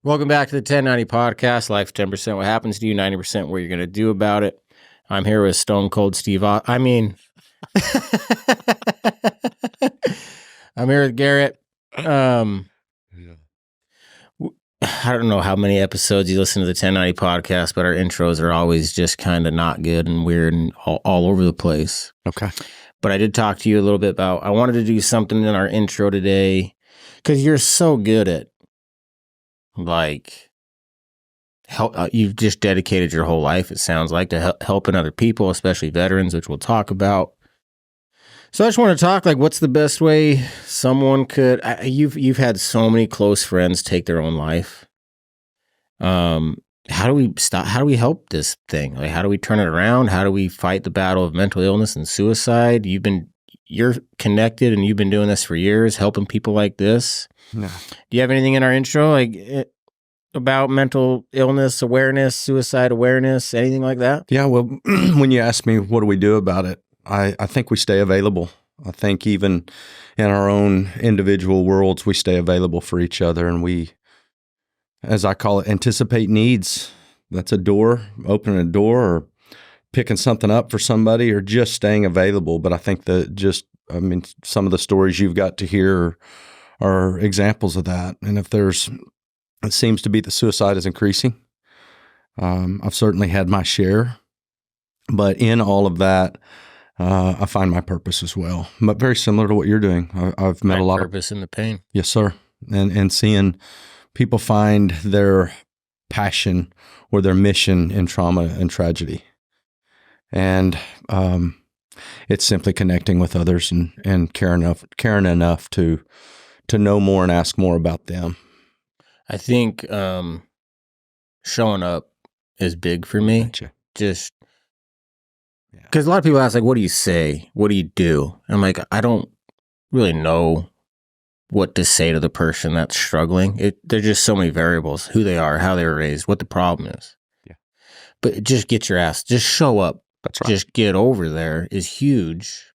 Welcome back to the 1090 podcast. Life 10%. What happens to you? 90% what you're going to do about it. I'm here with Stone Cold Steve. I'm here with Garrett. I don't know how many episodes you listen to the 1090 podcast, but our intros are always just kind of not good and weird and all over the place. Okay. But I did talk to you a little bit about, I wanted to do something in our intro today because you're so good at help. You've just dedicated your whole life, it sounds like, to helping other people, especially veterans, which we'll talk about. So I just want to talk, what's the best way someone could, you've had so many close friends take their own life. How do we stop? How do we help this thing? How do we turn it around? How do we fight the battle of mental illness and suicide? You're connected and you've been doing this for years, helping people like this. No. Do you have anything in our intro, about mental illness awareness, suicide awareness, anything like that? Yeah, well, when you ask me what do we do about it, I think we stay available. I think even in our own individual worlds, we stay available for each other, and we, as I call it, anticipate needs. That's a door, opening a door or picking something up for somebody or just staying available. But I think some of the stories you've got to hear are examples of that. And it seems to be that suicide is increasing. I've certainly had my share, but in all of that, I find my purpose as well. But very similar to what you're doing. I've met a lot of purpose in the pain. Yes, sir. And seeing people find their passion or their mission in trauma and tragedy. And it's simply connecting with others and caring enough to know more and ask more about them. I think showing up is big for me. Gotcha. Just because a lot of people ask, what do you say? What do you do? And I'm like, I don't really know what to say to the person that's struggling. There's just so many variables: who they are, how they were raised, what the problem is. Yeah. But just get your ass, just show up. That's right. Just get over there is huge.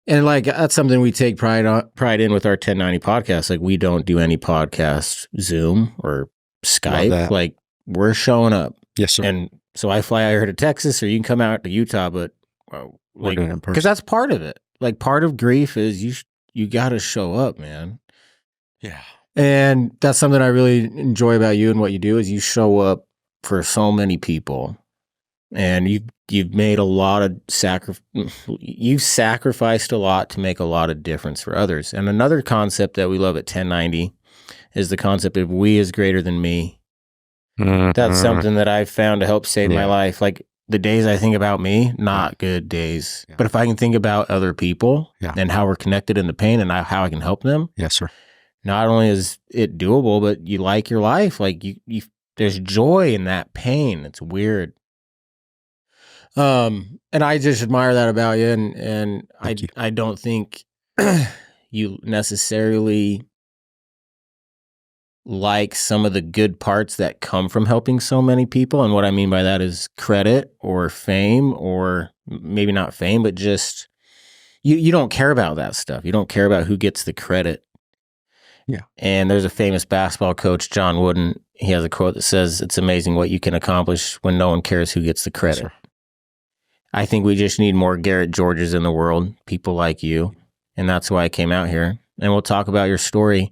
And that's something we take pride in with our 1090 podcast. We don't do any podcast Zoom or Skype. We're showing up. Yes, sir. And so I fly out here to Texas, or you can come out to Utah, but we're doing it in person. Because that's part of it. Part of grief is you got to show up, man. Yeah. And that's something I really enjoy about you and what you do is you show up for so many people. And you've made a lot of you've sacrificed a lot to make a lot of difference for others. And another concept that we love at 1090 is the concept of we is greater than me. That's something that I've found to help save my life. The days I think about me, not good days. Yeah. But if I can think about other people and how we're connected in the pain and how I can help them. Yes, sir. Not only is it doable, but you like your life. There's joy in that pain. It's weird. And I just admire that about you, and I don't think you necessarily like some of the good parts that come from helping so many people. And what I mean by that is credit or fame, or maybe not fame, but just you don't care about that stuff. You don't care about who gets the credit. Yeah. And there's a famous basketball coach, John Wooden. He has a quote that says, "It's amazing what you can accomplish when no one cares who gets the credit." Yes, I think we just need more Garrett Georges in the world, people like you. And that's why I came out here. And we'll talk about your story.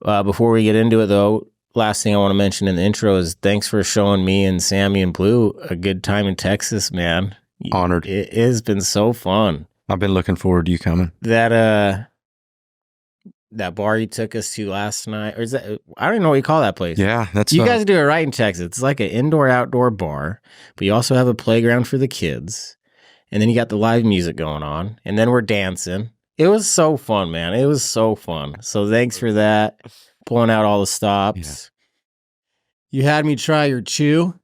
Before we get into it, though, last thing I want to mention in the intro is thanks for showing me and Sami and Blue a good time in Texas, man. Honored. It has been so fun. I've been looking forward to you coming. That bar you took us to last night, or is that, I don't even know what you call that place. Yeah, that's you guys do it right in Texas. It's like an indoor-outdoor bar, but you also have a playground for the kids. And then you got the live music going on, and then we're dancing. It was so fun, man. It was so fun. So thanks for that, pulling out all the stops. Yeah. You had me try your chew.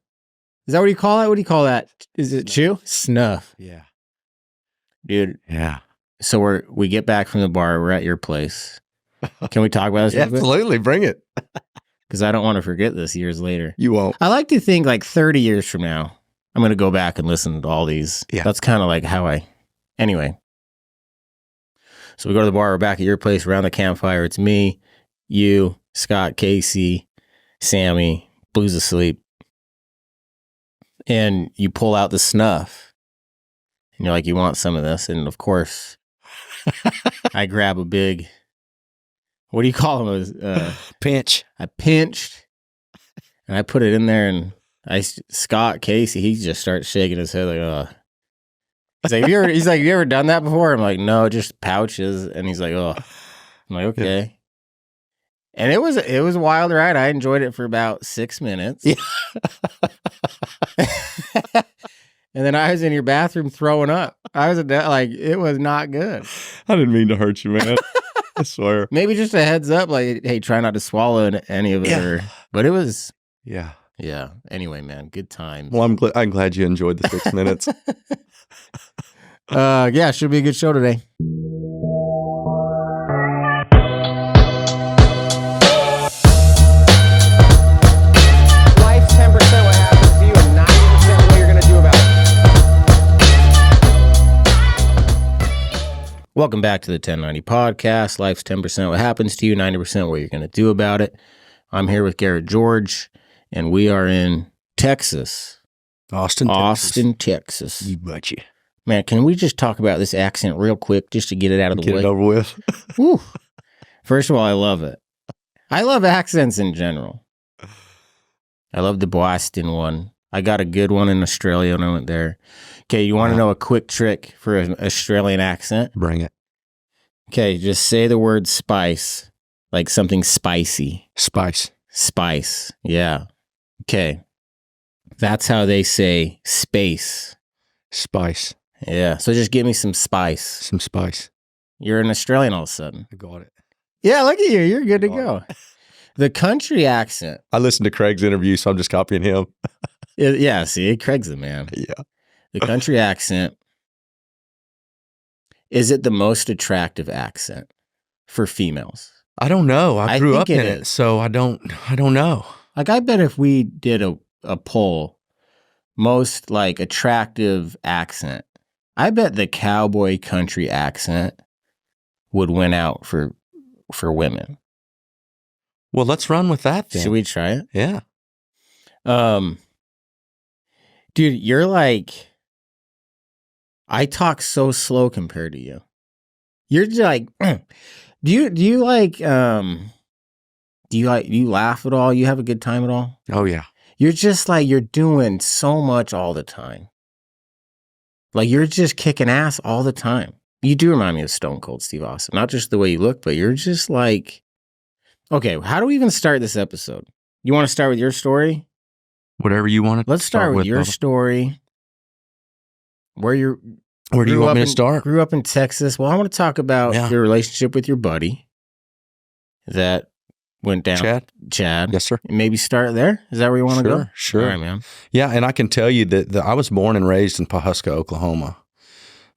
Is that what you call it? What do you call that? Is it chew? Snuff. Yeah. Dude. Yeah. So we get back from the bar. We're at your place. Can we talk about this? Absolutely. Bring it. Because I don't want to forget this years later. You won't. I like to think 30 years from now, I'm going to go back and listen to all these. Yeah. That's kind of anyway. So we go to the bar, we're back at your place around the campfire. It's me, you, Scott, Casey, Sami, Blues Asleep. And you pull out the snuff. And you're like, you want some of this? And of course, I grab a big, what do you call them? Pinch. I pinched and I put it in there, and Scott Casey, he just starts shaking his head like, He's like, have you ever done that before? I'm like, no, just pouches. And he's like, oh. I'm like, okay. Yeah. And it was a wild ride. I enjoyed it for about 6 minutes. Yeah. And then I was in your bathroom throwing up. I was like, it was not good. I didn't mean to hurt you, man. I swear. Maybe just a heads up, like, hey, try not to swallow any of it. Yeah. But it was. Yeah. Yeah. Anyway, man, good times. Well, I'm glad you enjoyed the 6 minutes. Yeah, should be a good show today. Life's 10% what happens to you and 90% what you're going to do about it. Welcome back to the 1090 podcast. Life's 10% what happens to you, 90% what you're going to do about it. I'm here with Garrett George, and we are in Texas. Austin, Texas. You betcha. Man, can we just talk about this accent real quick just to get it out of the way? Get it over with. Woo. First of all, I love it. I love accents in general. I love the Boston one. I got a good one in Australia when I went there. Okay, you want to know a quick trick for an Australian accent? Bring it. Okay, just say the word spice, like something spicy. Spice. Yeah. Okay. That's how they say space. Spice. Yeah. So just give me some spice. Some spice. You're an Australian all of a sudden. I got it. Yeah, look at you. You're good to go. The country accent. I listened to Craig's interview, so I'm just copying him. Yeah, see, Craig's the man. Yeah. The country accent. Is it the most attractive accent for females? I don't know. I grew up in it, so I don't know. Like, I bet if we did a poll, most like attractive accent, I bet the cowboy country accent would win out for women. Well, let's run with that then. Should we try it? Yeah. Dude, you're like, I talk so slow compared to you. You're just like, do you laugh at all? You have a good time at all? Oh yeah. You're just like, you're doing so much all the time. Like, you're just kicking ass all the time. You do remind me of Stone Cold Steve Austin. Not just the way you look, but you're just like, okay, how do we even start this episode? You want to start with your story? Whatever you want to. Let's start with your story. Where do you want me to start? Grew up in Texas. Well, I want to talk about your relationship with your buddy that went down. Chad. Yes, sir. Maybe start there. Is that where you want to go? Sure. All right, man. Yeah, and I can tell you that I was born and raised in Pawhuska, Oklahoma.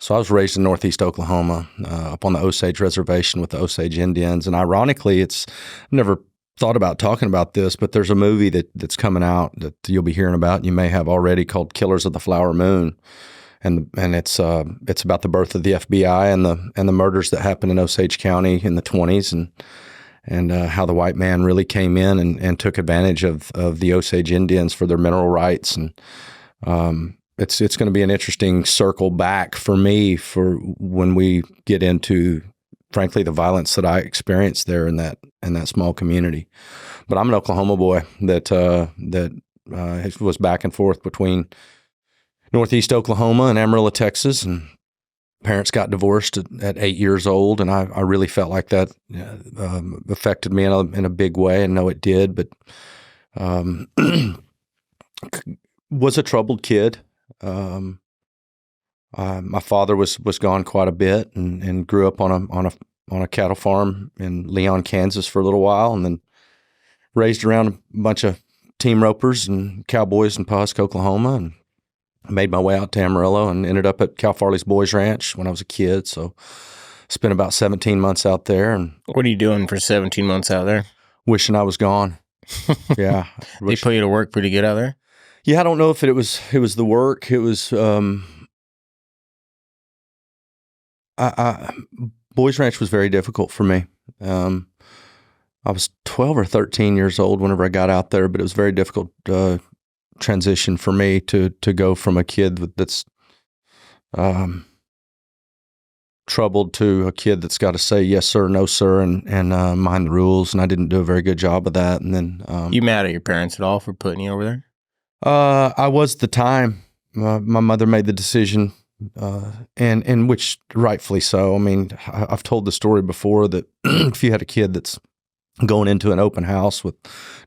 So I was raised in Northeast Oklahoma, up on the Osage Reservation with the Osage Indians. And ironically, I've never thought about talking about this, but there's a movie that's coming out that you'll be hearing about, and you may have already, called Killers of the Flower Moon. And it's about the birth of the FBI and the murders that happened in Osage County in the 1920s, and how the white man really came in and took advantage of the Osage Indians for their mineral rights. And it's going to be an interesting circle back for me for when we get into, frankly, the violence that I experienced there in that small community. But I'm an Oklahoma boy that was back and forth between Northeast Oklahoma and Amarillo, Texas, and parents got divorced at 8 years old, and I really felt like that affected me in a big way, and know it did. But was a troubled kid. My father was gone quite a bit, and grew up on a cattle farm in Leon, Kansas for a little while, and then raised around a bunch of team ropers and cowboys in Pawhuska, Oklahoma, and made my way out to Amarillo and ended up at Cal Farley's Boys Ranch when I was a kid. So spent about 17 months out there. And what are you doing for 17 months out there? Wishing I was gone. Yeah. They put you to work pretty good out there? Yeah, I don't know if it was the work. It was Boys Ranch was very difficult for me. I was 12 or 13 years old whenever I got out there, but it was very difficult transition for me to go from a kid that's troubled to a kid that's got to say yes sir, no sir, and mind the rules. And I didn't do a very good job of that. And then you mad at your parents at all for putting you over there? I was at the time. My mother made the decision, and which rightfully so. I mean, I've told the story before that if you had a kid that's going into an open house with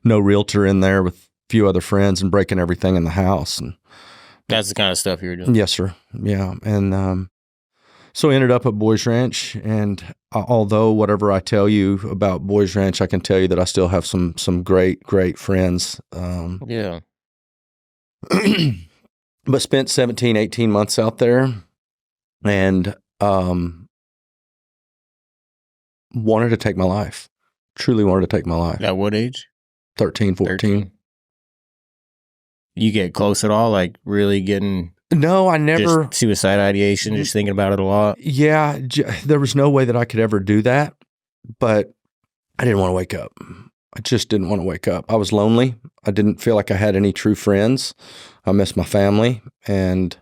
no realtor in there with a few other friends and breaking everything in the house. And that's the kind of stuff you were doing. Yes, sir. Yeah. And so I ended up at Boys Ranch. And although whatever I tell you about Boys Ranch, I can tell you that I still have some great, great friends. Yeah. But spent 17, 18 months out there and wanted to take my life. Truly wanted to take my life. At what age? 13, 14. 13. You get close at all? Like really getting... No, I never... Just suicide ideation, just thinking about it a lot? Yeah, there was no way that I could ever do that, but I didn't want to wake up. I just didn't want to wake up. I was lonely. I didn't feel like I had any true friends. I missed my family, and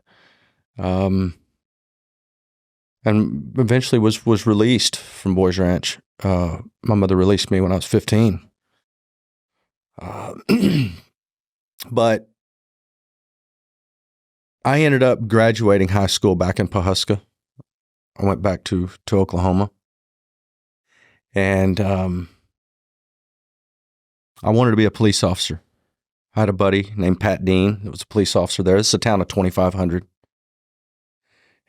eventually was released from Boys Ranch. My mother released me when I was 15. But I ended up graduating high school back in Pawhuska. I went back to Oklahoma. And I wanted to be a police officer. I had a buddy named Pat Dean that was a police officer there. This is a town of 2,500.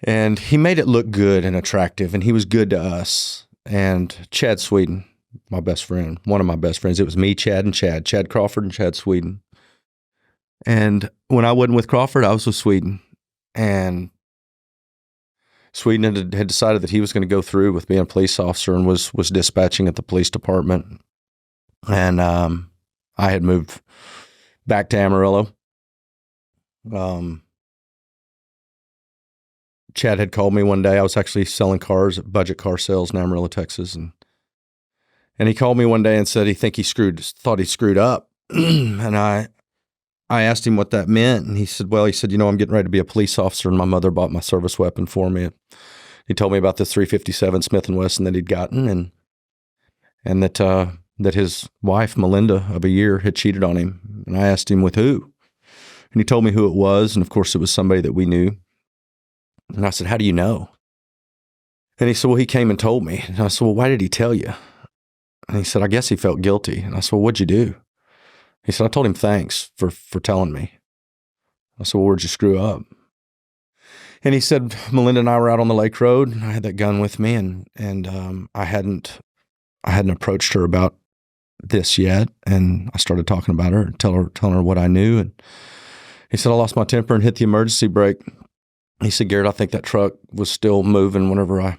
And he made it look good and attractive, and he was good to us. And Chad Sweden, my best friend, one of my best friends, it was me, Chad, and Chad Crawford and Chad Sweden. And when I wasn't with Crawford, I was with Sweden. And Sweden had decided that he was going to go through with being a police officer and was dispatching at the police department. And I had moved back to Amarillo. Chad had called me one day. I was actually selling cars at Budget Car Sales in Amarillo, Texas. And he called me one day and said he thought he screwed up. And I asked him what that meant. And he said, I'm getting ready to be a police officer, and my mother bought my service weapon for me. He told me about the 357 Smith & Wesson that he'd gotten, and that his wife, Melinda, of a year, had cheated on him. And I asked him with who? And he told me who it was. And of course, it was somebody that we knew. And I said, how do you know? And he said, well, he came and told me. And I said, well, why did he tell you? And he said, I guess he felt guilty. And I said, well, what'd you do? He said, I told him thanks for telling me. I said, well, where'd you screw up? And he said, Melinda and I were out on the lake road, and I had that gun with me, and I hadn't approached her about this yet. And I started talking about her, telling her what I knew. And he said, I lost my temper and hit the emergency brake. He said, Garrett, I think that truck was still moving whenever I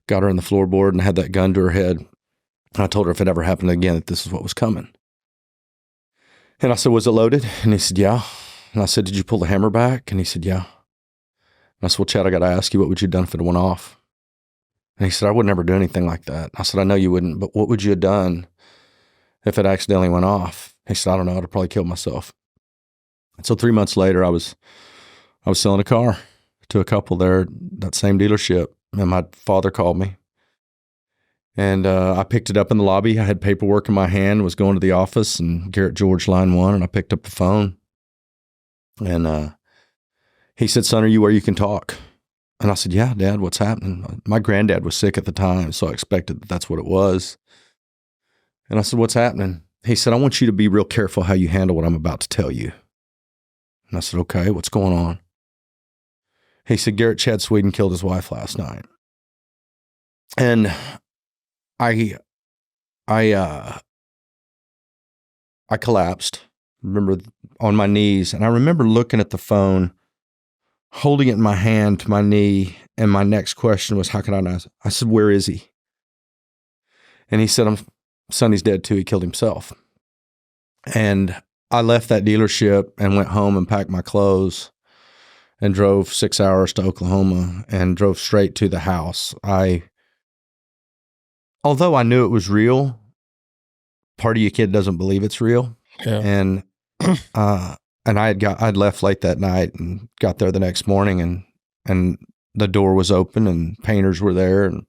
got her in the floorboard and had that gun to her head. And I told her if it ever happened again, that this is what was coming. And I said, was it loaded? And he said, yeah. And I said, did you pull the hammer back? And he said, yeah. And I said, well, Chad, I got to ask you, what would you have done if it went off? And he said, I would never do anything like that. I said, I know you wouldn't, but what would you have done if it accidentally went off? He said, I don't know. I'd have probably killed myself. And so 3 months later, I was selling a car to a couple there at that same dealership. And my father called me. And I picked it up in the lobby. I had paperwork in my hand, was going to the office, and Garrett George, line 1, and I picked up the phone. And he said, son, are you where you can talk? And I said, yeah, Dad, what's happening? My granddad was sick at the time, so I expected that's what it was. And I said, what's happening? He said, I want you to be real careful how you handle what I'm about to tell you. And I said, okay, what's going on? He said, Garrett Chad Sweden killed his wife last night. And I collapsed, remember, on my knees. And I remember looking at the phone, holding it in my hand to my knee. And my next question was, how can I know? I said, where is he? And he said, Sonny's dead too. He killed himself. And I left that dealership and went home and packed my clothes and drove 6 hours to Oklahoma and drove straight to the house. I although I knew it was real, part of your kid doesn't believe it's real. Yeah. And I'd left late that night and got there the next morning, and the door was open and painters were there, and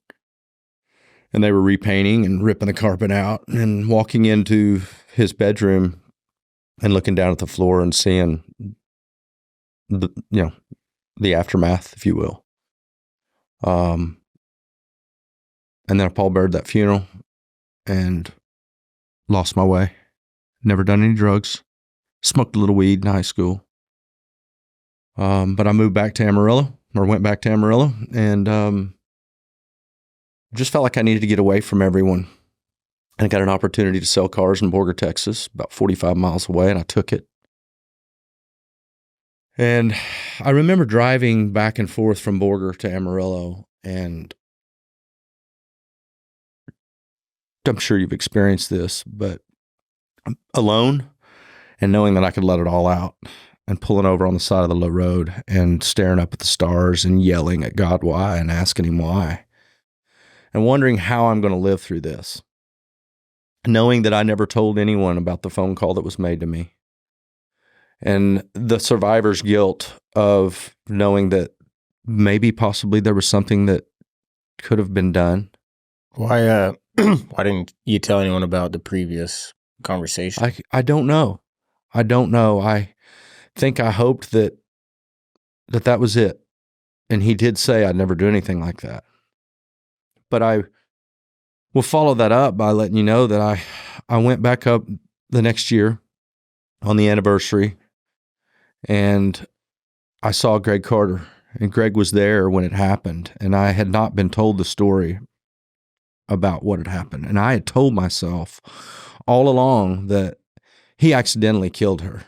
they were repainting and ripping the carpet out, and walking into his bedroom and looking down at the floor and seeing the aftermath, if you will. And then I pallbeared that funeral and lost my way. Never done any drugs. Smoked a little weed in high school. But I moved back to Amarillo, or went back to Amarillo, and just felt like I needed to get away from everyone. And I got an opportunity to sell cars in Borger, Texas, about 45 miles away, and I took it. And I remember driving back and forth from Borger to Amarillo, and I'm sure you've experienced this, but alone and knowing that I could let it all out, and pulling over on the side of the low road and staring up at the stars and yelling at God why and asking him why, and wondering how I'm going to live through this. Knowing that I never told anyone about the phone call that was made to me, and the survivor's guilt of knowing that maybe possibly there was something that could have been done. Why why didn't you tell anyone about the previous conversation? I don't know. I don't know. I think I hoped that was it. And he did say I'd never do anything like that. But I will follow that up by letting you know that I went back up the next year on the anniversary, and I saw Greg Carter, and Greg was there when it happened, and I had not been told the story about what had happened. And I had told myself all along that he accidentally killed her,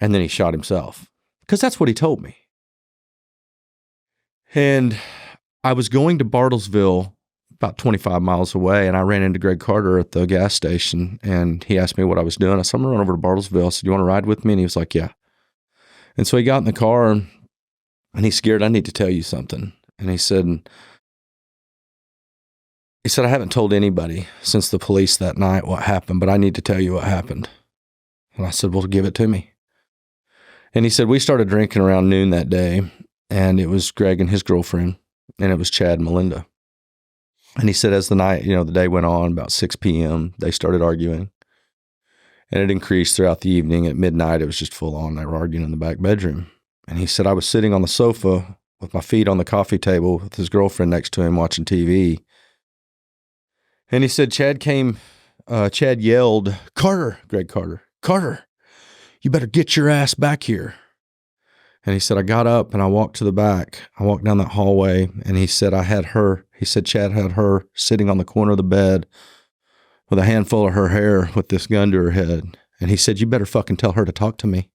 and then he shot himself, because that's what he told me. And I was going to Bartlesville, about 25 miles away, and I ran into Greg Carter at the gas station, and he asked me what I was doing. I said, I'm going to run over to Bartlesville. I said, you want to ride with me? And he was like, yeah. And so he got in the car, and he's scared. I need to tell you something. And he said, I haven't told anybody since the police that night what happened, but I need to tell you what happened. And I said, well, give it to me. And he said, we started drinking around noon that day, and it was Greg and his girlfriend, and it was Chad and Melinda. And he said, as the night, the day went on, about 6 p.m., they started arguing. And it increased throughout the evening. At midnight, it was just full on. They were arguing in the back bedroom. And he said, I was sitting on the sofa with my feet on the coffee table with his girlfriend next to him watching TV. And he said, Chad yelled, Carter, Greg Carter, Carter, you better get your ass back here. And he said, I got up and I walked to the back. I walked down that hallway, and he said, Chad had her sitting on the corner of the bed with a handful of her hair with this gun to her head. And he said, you better fucking tell her to talk to me.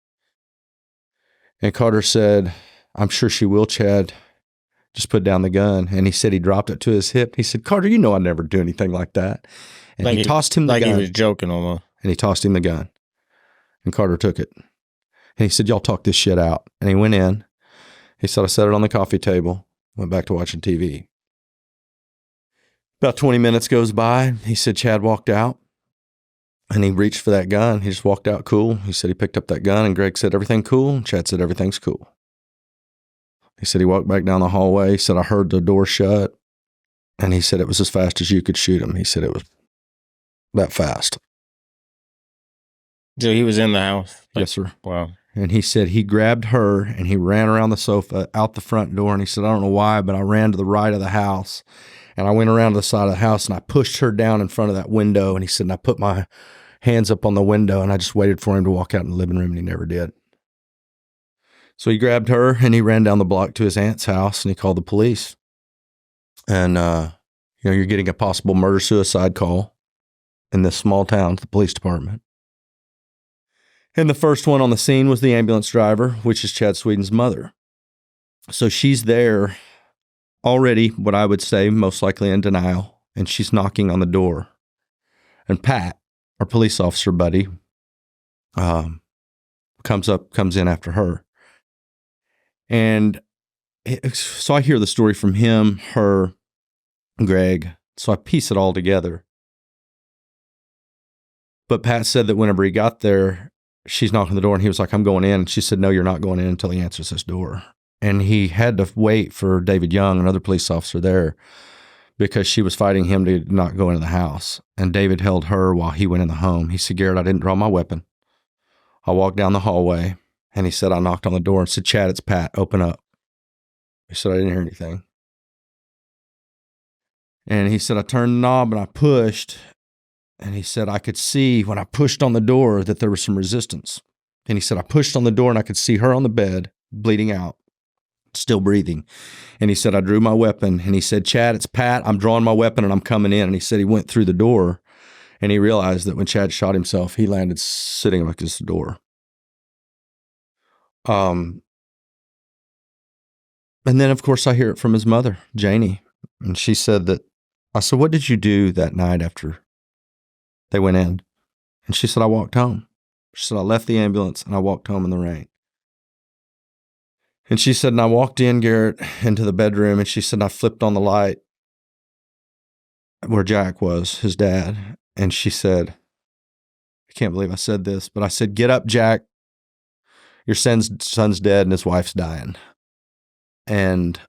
And Carter said, I'm sure she will, Chad. Just put down the gun. And he said he dropped it to his hip. He said, Carter, you know I'd never do anything like that. And he tossed him the gun. Like he was joking almost. And he tossed him the gun. And Carter took it. And he said, y'all talk this shit out. And he went in. He said, I set it on the coffee table, went back to watching TV. About 20 minutes goes by. He said, Chad walked out, and he reached for that gun. He just walked out cool. He said he picked up that gun, and Greg said, everything cool? And Chad said, everything's cool. He said he walked back down the hallway. He said, I heard the door shut. And he said it was as fast as you could shoot him. He said it was that fast. So he was in the house? Yes, sir. Wow. And he said he grabbed her and he ran around the sofa out the front door. And he said, I don't know why, but I ran to the right of the house. And I went around to the side of the house and I pushed her down in front of that window. And he said, and I put my hands up on the window and I just waited for him to walk out in the living room, and he never did. So he grabbed her and he ran down the block to his aunt's house and he called the police. And, you're getting a possible murder-suicide call in this small town to the police department. And the first one on the scene was the ambulance driver, which is Chad Sweden's mother. So she's there already, what I would say, most likely in denial, and she's knocking on the door. And Pat, our police officer buddy, comes in after her. And so I hear the story from him, her, Greg, So I piece it all together. But Pat said that whenever he got there, she's knocking on the door and he was like, I'm going in. And she said, no, you're not going in until he answers this door. And he had to wait for David Young, another police officer there, because she was fighting him to not go into the house. And David held her while he went in the home. He said, Garrett, I didn't draw my weapon. I walked down the hallway and he said, I knocked on the door and said, Chad, it's Pat, open up. He said, I didn't hear anything. And he said, I turned the knob and I pushed. And he said, I could see when I pushed on the door that there was some resistance. And he said, I pushed on the door and I could see her on the bed, bleeding out, still breathing. And he said, I drew my weapon. And he said, Chad, it's Pat. I'm drawing my weapon and I'm coming in. And he said he went through the door and he realized that when Chad shot himself, he landed sitting against the door. And then, of course, I hear it from his mother, Janie. And she said that, I said, what did you do that night after they went in? And she said, I walked home. She said, I left the ambulance and I walked home in the rain. And she said, and I walked in, Garrett, into the bedroom, and she said, I flipped on the light where Jack was, his dad. And she said, I can't believe I said this, but I said, get up, Jack. Your son's dead and his wife's dying. And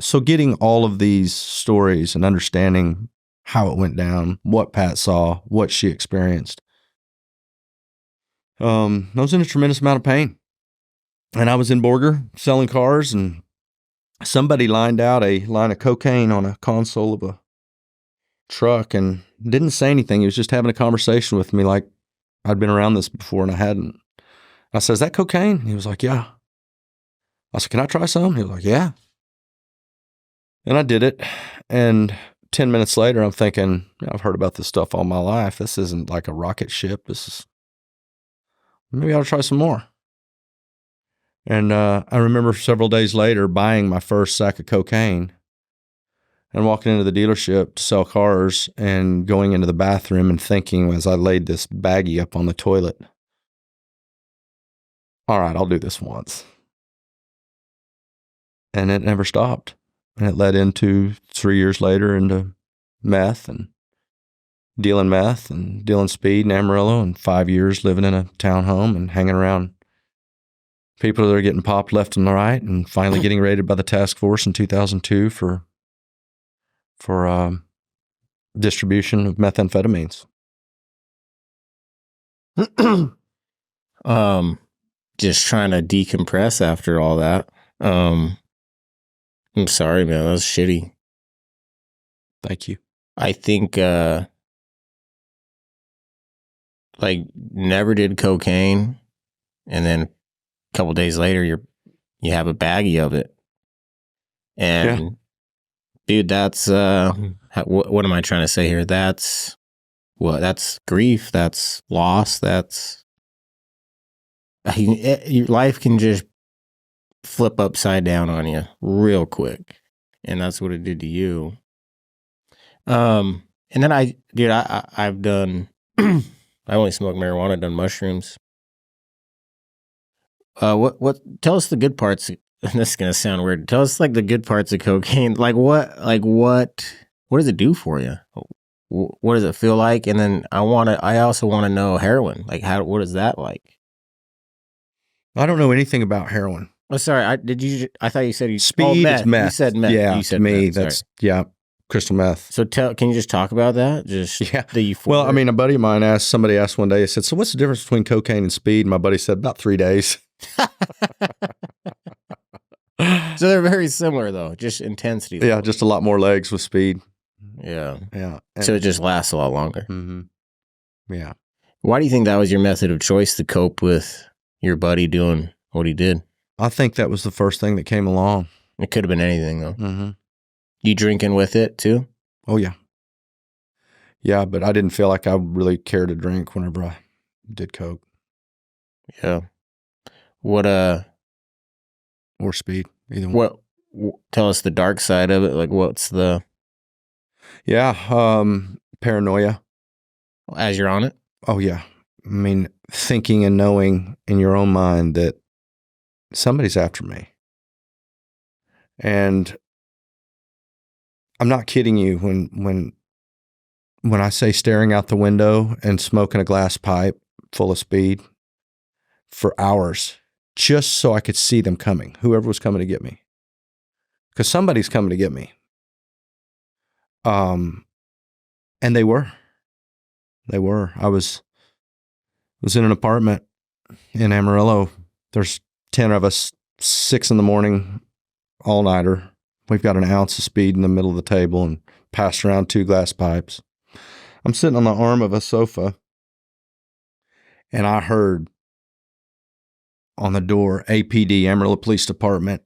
so getting all of these stories and understanding how it went down, what Pat saw, what she experienced, I was in a tremendous amount of pain. And I was in Borger selling cars, and somebody lined out a line of cocaine on a console of a truck and didn't say anything. He was just having a conversation with me like I'd been around this before and I hadn't. I said, is that cocaine? He was like, yeah. I said, can I try some? He was like, yeah. And I did it. And 10 minutes later, I'm thinking, I've heard about this stuff all my life. This isn't like a rocket ship. Maybe I ought to try some more. And I remember several days later buying my first sack of cocaine and walking into the dealership to sell cars and going into the bathroom and thinking as I laid this baggie up on the toilet, all right, I'll do this once. And it never stopped. And it led into 3 years later into meth and dealing speed in Amarillo, and 5 years living in a townhome and hanging around people that are getting popped left and right, and finally getting raided by the task force in 2002 for distribution of methamphetamines. Just trying to decompress after all that. I'm sorry, man. That was shitty. Thank you. I think, never did cocaine, and then a couple days later, you have a baggie of it, and dude, that's what am I trying to say here? That's grief. That's loss. Your life can just flip upside down on you real quick, and that's what it did to you. And then I've done I only smoked marijuana. I've done mushrooms. What tell us the good parts. This is gonna sound weird. Tell us the good parts of cocaine. What does it do for you? What does it feel like? And then I also want to know heroin. What is that like? I don't know anything about heroin. Oh, sorry. I thought you said speed meth. is meth. You said meth. Yeah, you said to me, meth. that's crystal meth. So can you just talk about that? The euphoria. Well, I mean, a buddy of mine somebody asked one day, he said, so what's the difference between cocaine and speed? And my buddy said, about 3 days. So they're very similar though, just intensity. Yeah, just a lot more legs with speed. Yeah. Yeah. So it just lasts a lot longer. Mm-hmm. Yeah. Why do you think that was your method of choice to cope with your buddy doing what he did? I think that was the first thing that came along. It could have been anything though. Mm-hmm. You drinking with it too? Oh yeah. Yeah, but I didn't feel like I really cared to drink whenever I did coke. Yeah. What or speed, either one. Tell us the dark side of it. What's the... Yeah, paranoia. As you're on it? Oh, yeah. I mean, thinking and knowing in your own mind that somebody's after me. And I'm not kidding you when I say staring out the window and smoking a glass pipe full of speed for hours just so I could see them coming, whoever was coming to get me. Because somebody's coming to get me. And they were. They were. I was in an apartment in Amarillo. There's 10 of us, 6 a.m, all-nighter. We've got an ounce of speed in the middle of the table and passed around 2 glass pipes. I'm sitting on the arm of a sofa, and I heard on the door, APD, Amarillo Police Department.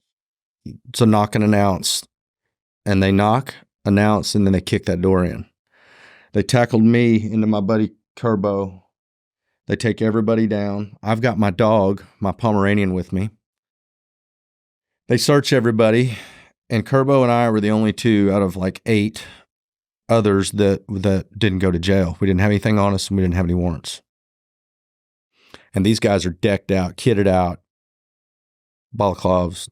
It's a knock and announce. And they knock, announce, and then they kick that door in. They tackled me into my buddy Kerbo. They take everybody down. I've got my dog, my Pomeranian, with me. They search everybody, and Kerbo and I were the only 2 out of like 8 others that didn't go to jail. We didn't have anything on us, and we didn't have any warrants. And these guys are decked out, kitted out, balaclavas,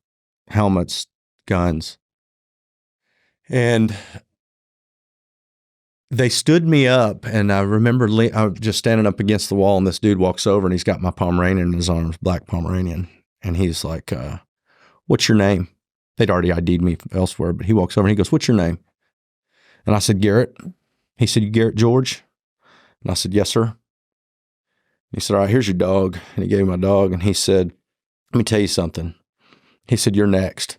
helmets, guns. And they stood me up, and I remember I was just standing up against the wall, and this dude walks over, and he's got my Pomeranian in his arms, black Pomeranian. And he's like, what's your name? They'd already ID'd me elsewhere, but he walks over and he goes, what's your name? And I said, Garrett. He said, you Garrett George? And I said, yes, sir. He said, all right, here's your dog. And he gave me my dog, and he said, let me tell you something. He said, you're next.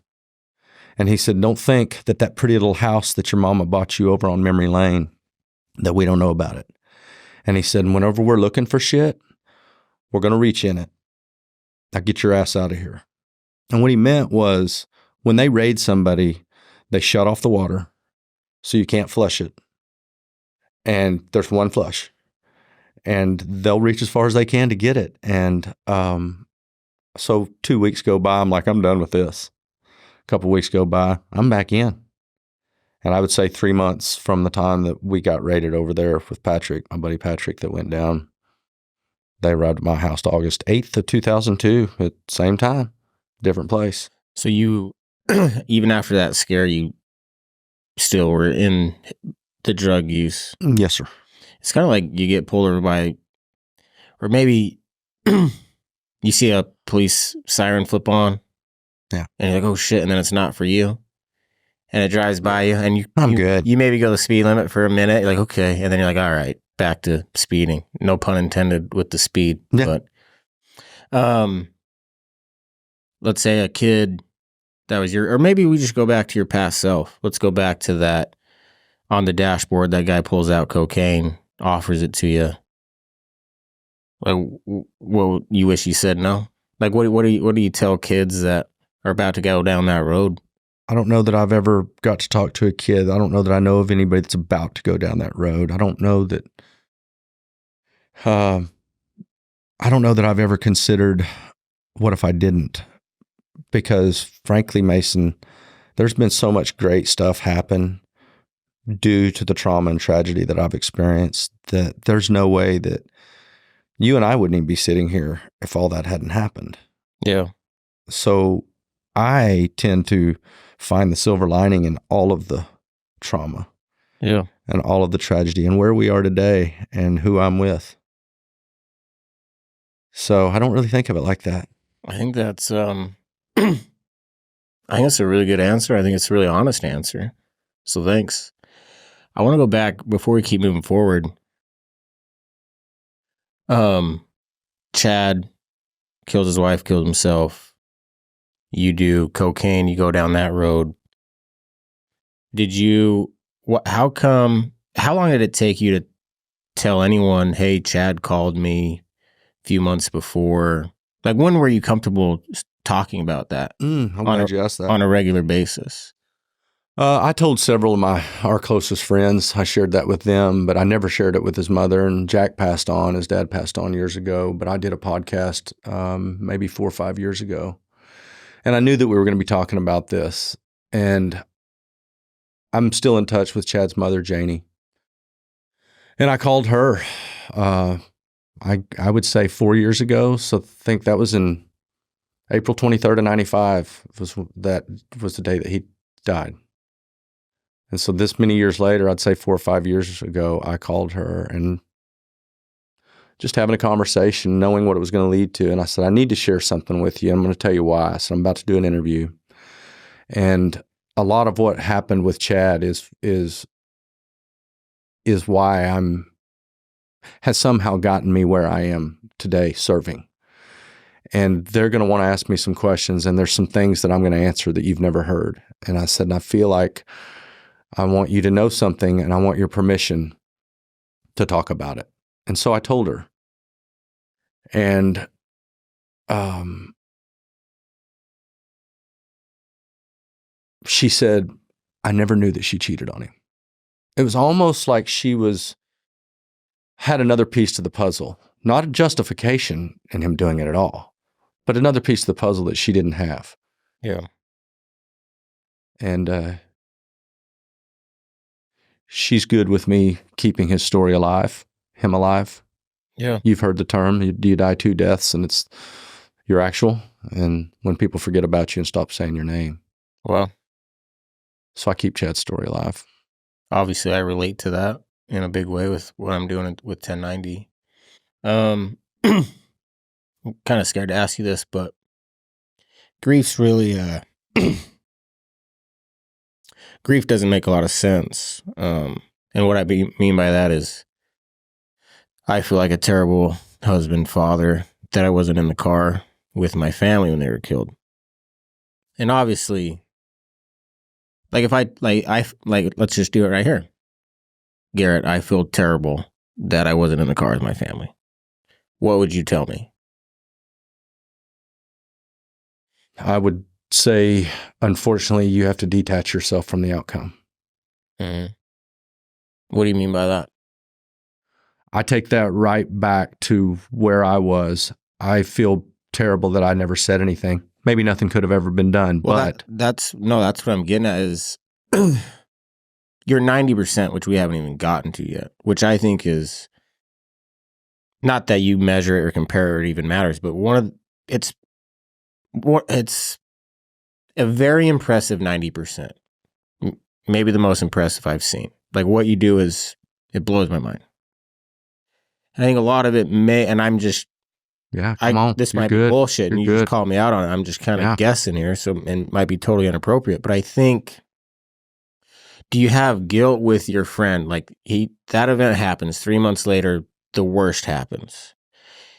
And he said, don't think that pretty little house that your mama bought you over on Memory Lane, that we don't know about it. And he said, whenever we're looking for shit, we're going to reach in it. Now get your ass out of here. And what he meant was when they raid somebody, they shut off the water so you can't flush it. And there's one flush. And they'll reach as far as they can to get it. And so 2 weeks go by, I'm like, I'm done with this. A couple of weeks go by, I'm back in. And I would say 3 months from the time that we got raided over there with Patrick, my buddy Patrick, that went down, they arrived at my house August 8th of 2002 at the same time, different place. So you, even after that scare, you still were in the drug use? Yes, sir. It's kind of like you get pulled over by, or maybe you see a police siren flip on. Yeah. And you're like, oh shit, and then it's not for you. And it drives by you, and I'm good. You maybe go the speed limit for a minute. You're like, okay. And then you're like, all right, back to speeding. No pun intended with the speed. Yeah. But let's say a kid that was or maybe we just go back to your past self. Let's go back to that on the dashboard, that guy pulls out cocaine, offers it to you. Like, well, you wish you said no? Like, what do you tell kids that are about to go down that road? I don't know that I've ever got to talk to a kid. I don't know that I know of anybody that's about to go down that road. I don't know that I've ever considered, what if I didn't? Because frankly, Mason, there's been so much great stuff happen due to the trauma and tragedy that I've experienced that there's no way that you and I wouldn't even be sitting here if all that hadn't happened. Yeah. So I tend to find the silver lining in all of the trauma. Yeah. And all of the tragedy and where we are today and who I'm with. So I don't really think of it like that. I think that's I think that's a really good answer. I think it's a really honest answer. So thanks. I want to go back before we keep moving forward. Chad kills his wife, kills himself. You do cocaine, you go down that road. How long did it take you to tell anyone, hey, Chad called me a few months before? Like, when were you comfortable talking about that? I'm glad you asked that. On a regular basis? I told several of our closest friends. I shared that with them, but I never shared it with his mother. And Jack passed on. His dad passed on years ago. But I did a podcast maybe 4 or 5 years ago. And I knew that we were going to be talking about this. And I'm still in touch with Chad's mother, Janie. And I called her, I would say 4 years ago. So I think that was in April 23rd of 95 that was the day that he died. And so this many years later, I'd say 4 or 5 years ago, I called her and just having a conversation, knowing what it was going to lead to. And I said, I need to share something with you. I'm going to tell you why. I said, I'm about to do an interview. And a lot of what happened with Chad is why has somehow gotten me where I am today serving. And they're going to want to ask me some questions, and there's some things that I'm going to answer that you've never heard. And I said, and I feel like I want you to know something, and I want your permission to talk about it. And so I told her. And she said, I never knew that she cheated on him. It was almost like she had another piece to the puzzle, not a justification in him doing it at all, but another piece of the puzzle that she didn't have. Yeah. And she's good with me keeping his story alive, him alive. Yeah. You've heard the term, you die 2 deaths, and it's your actual. And when people forget about you and stop saying your name. Well, so I keep Chad's story alive. Obviously, I relate to that in a big way with what I'm doing with 1090. I'm kind of scared to ask you this, but grief's really grief doesn't make a lot of sense. And what I mean by that is I feel like a terrible husband, father, that I wasn't in the car with my family when they were killed. And obviously, like if let's just do it right here. Garrett, I feel terrible that I wasn't in the car with my family. What would you tell me? I would say, unfortunately, you have to detach yourself from the outcome. Mm-hmm. What do you mean by that? I take that right back to where I was. I feel terrible that I never said anything. Maybe nothing could have ever been done, well, but that's what I'm getting at is you're 90%, which we haven't even gotten to yet, which I think is not that you measure it or compare it or even matters, but it's a very impressive 90%. Maybe the most impressive I've seen. Like what you do it blows my mind. I think a lot of it and I'm just, come on. This You're might good. be bullshit, and You're you good. just call me out on it. I'm just kind of guessing here, and might be totally inappropriate. But I think, do you have guilt with your friend? Like that event happens 3 months later, the worst happens,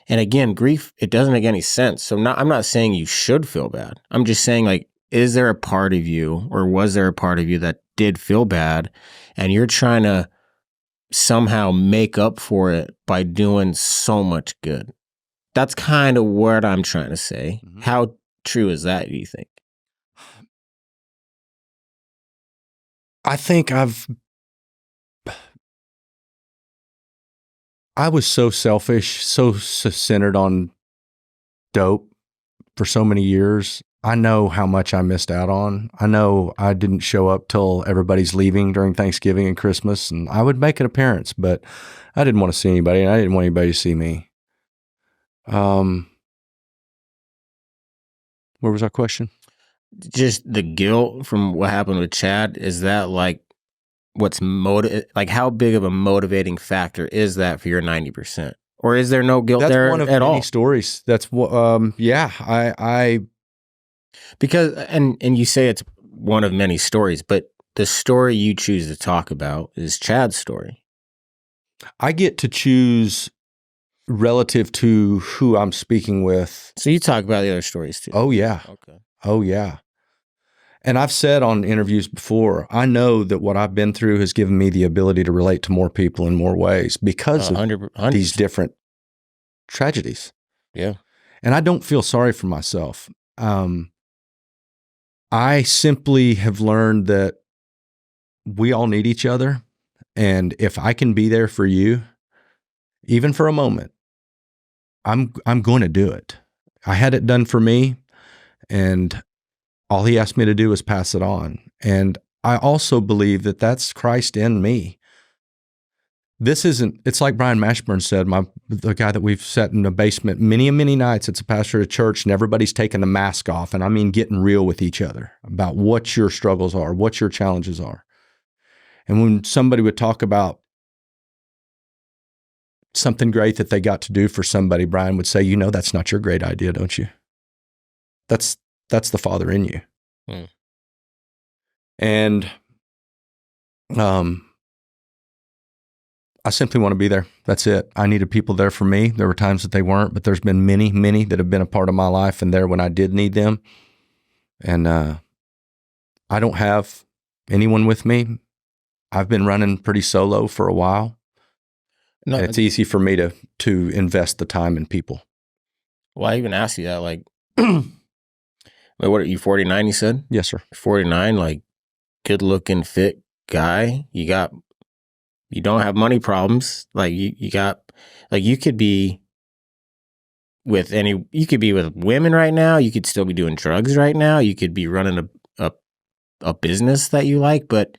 and again, grief. It doesn't make any sense. So I'm not saying you should feel bad. I'm just saying, like, is there a part of you, or was there a part of you that did feel bad, and you're trying to somehow make up for it by doing so much good? That's kind of what I'm trying to say. Mm-hmm. How true is that, do you think? I think I was so selfish, so centered on dope for so many years. I know how much I missed out on. I know I didn't show up till everybody's leaving during Thanksgiving and Christmas, and I would make an appearance, but I didn't want to see anybody, and I didn't want anybody to see me. Where was our question? Just the guilt from what happened with Chad. Is that like like how big of a motivating factor is that for your 90%? Or is there no guilt there at all? That's one of many stories. That's what, I because, and you say it's one of many stories, but the story you choose to talk about is Chad's story. I get to choose relative to who I'm speaking with. So you talk about the other stories too. Oh yeah. Okay. Oh yeah. And I've said on interviews before, I know that what I've been through has given me the ability to relate to more people in more ways because of 100%. These different tragedies. Yeah. And I don't feel sorry for myself. I simply have learned that we all need each other. And if I can be there for you, even for a moment, I'm going to do it. I had it done for me, and all he asked me to do was pass it on. And I also believe that that's Christ in me. It's like Brian Mashburn said, the guy that we've sat in the basement many and many nights. It's a pastor at a church, and everybody's taking the mask off. And I mean, getting real with each other about what your struggles are, what your challenges are. And when somebody would talk about something great that they got to do for somebody, Brian would say, that's not your great idea, don't you? That's the Father in you. And I simply want to be there. That's it. I needed people there for me. There were times that they weren't, but there's been many, many that have been a part of my life and there when I did need them. And I don't have anyone with me. I've been running pretty solo for a while. No, and it's easy for me to invest the time in people. Well, I even asked you that, like, what are you, 49, you said? Yes, sir. 49, like, good looking, fit guy. You don't have money problems. Like you got, like you could be with women right now. You could still be doing drugs right now. You could be running a business that you like, but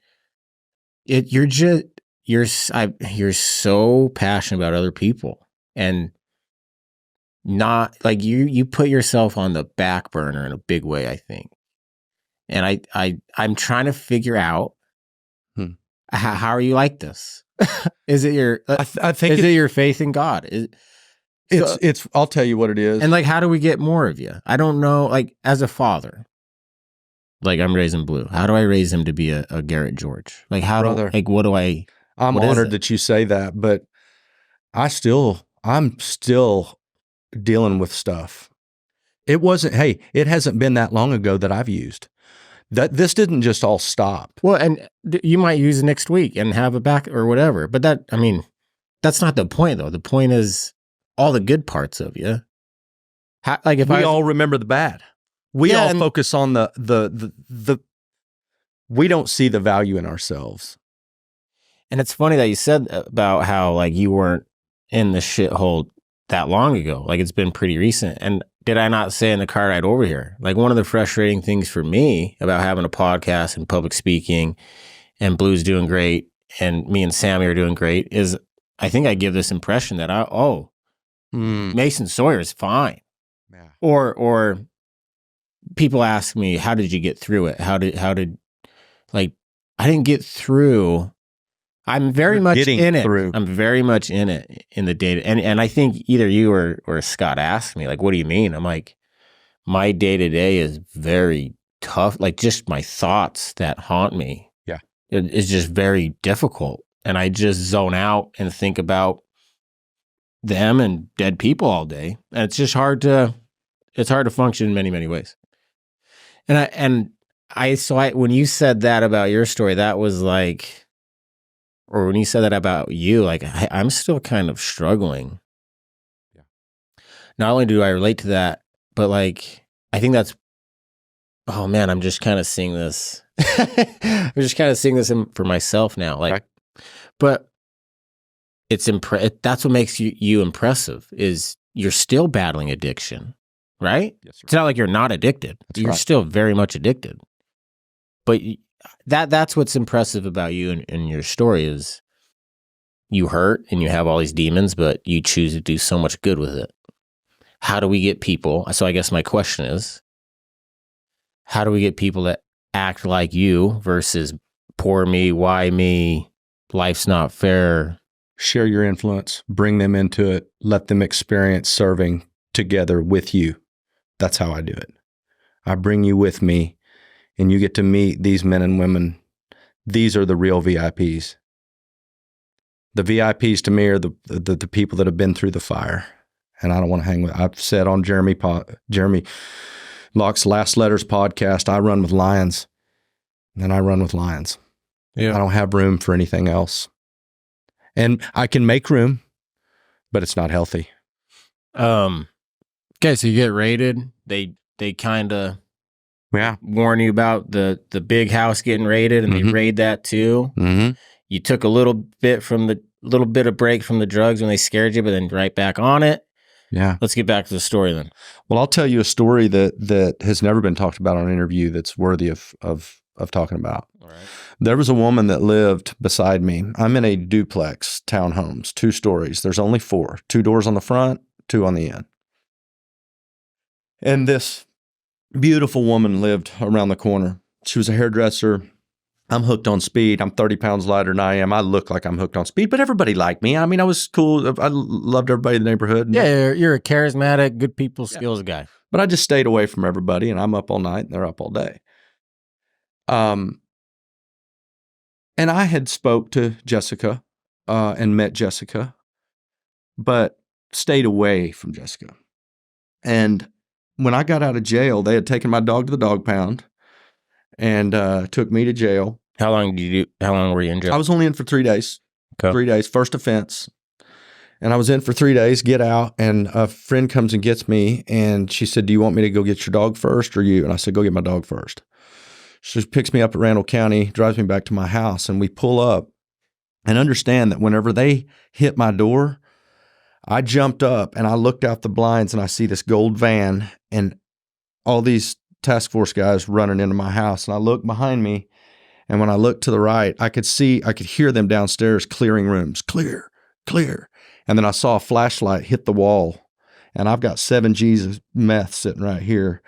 you're so passionate about other people and not like you put yourself on the back burner in a big way, I think. And I'm trying to figure out how are you like this? Is it your? I think is it your faith in God? It's. I'll tell you what it is. And like, how do we get more of you? I don't know. Like, as a father, like I'm raising Blue. How do I raise him to be a Garrett George? Like, what do I? I'm honored that you say that, but I'm still dealing with stuff. It hasn't been that long ago that I've used. That this didn't just all stop. Well, and you might use it next week and have it back or whatever. But that's not the point though. The point is all the good parts of you. We all remember the bad. We all focus on the. We don't see the value in ourselves. And it's funny that you said about how like you weren't in the shithole that long ago. Like it's been pretty recent. And did I not say in the car ride over here? Like one of the frustrating things for me about having a podcast and public speaking and Blue's doing great and me and Sami are doing great is I think I give this impression that Mason Sawyer is fine. Yeah. Or people ask me, how did you get through it? How did like, I didn't get through. I'm very much in it. I'm very much in it in the data. And I think either you or Scott asked me, like, what do you mean? I'm like, my day-to-day is very tough. Like just my thoughts that haunt me. Yeah. It's just very difficult. And I just zone out and think about them and dead people all day. And it's just hard to function in many, many ways. And when you said that about your story, that was like, or when you said that about you, like I'm still kind of struggling. Yeah. Not only do I relate to that, but like I think that's. Oh man, I'm just kind of seeing this. I'm just kind of seeing this for myself now. Like, right. But it's that's what makes you impressive. Is you're still battling addiction, right? Yes, sir. It's not like you're not addicted. You're still very much addicted. But that's what's impressive about you and your story is you hurt and you have all these demons, but you choose to do so much good with it. How do we get people? So I guess my question is, how do we get people that act like you versus poor me, why me, life's not fair? Share your influence, bring them into it, let them experience serving together with you. That's how I do it. I bring you with me. And you get to meet these men and women. These are the real VIPs. The VIPs to me are the people that have been through the fire. And I don't want to hang with. I've said on Jeremy Locke's Last Letters podcast, I run with lions. And I run with lions. Yeah. I don't have room for anything else. And I can make room, but it's not healthy. Okay, so you get raided. They kind of warn you about the big house getting raided, and they raid that too. Mm-hmm. You took a little bit of break from the drugs when they scared you, but then right back on it. Yeah. Let's get back to the story then. Well, I'll tell you a story that has never been talked about on an interview that's worthy of talking about. All right. There was a woman that lived beside me. I'm in a duplex townhomes, 2 stories. There's only 4, 2 doors on the front, 2 on the end. And this beautiful woman lived around the corner. She was a hairdresser. I'm hooked on speed. I'm 30 pounds lighter than I am. I look like I'm hooked on speed, but everybody liked me. I mean, I was cool. I loved everybody in the neighborhood. Yeah, you're a charismatic, good people skills guy. But I just stayed away from everybody, and I'm up all night, and they're up all day. And I had spoke to Jessica and met Jessica, but stayed away from Jessica. And when I got out of jail, they had taken my dog to the dog pound and took me to jail. How long were you in jail? I was only in for 3 days. Okay. 3 days, first offense. And I was in for 3 days, get out, and a friend comes and gets me, and she said, do you want me to go get your dog first or you? And I said, go get my dog first. She picks me up at Randall County, drives me back to my house, and we pull up and understand that whenever they hit my door, I jumped up and I looked out the blinds and I see this gold van and all these task force guys running into my house. And I look behind me, and when I looked to the right, I could hear them downstairs clearing rooms, clear, clear. And then I saw a flashlight hit the wall, and I've got 7 G's of meth sitting right here.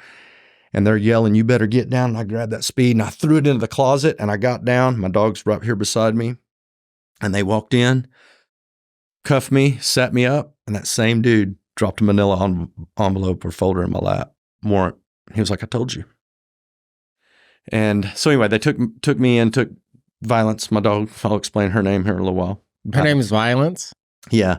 And they're yelling, you better get down. And I grabbed that speed and I threw it into the closet, and I got down. My dog's right here beside me. And they walked in, cuffed me, sat me up, and that same dude dropped a manila envelope or folder in my lap. Warrant. He was like, I told you. And so anyway, they took me in, took Violence, my dog. I'll explain her name here in a little while. Her name is Violence? Yeah.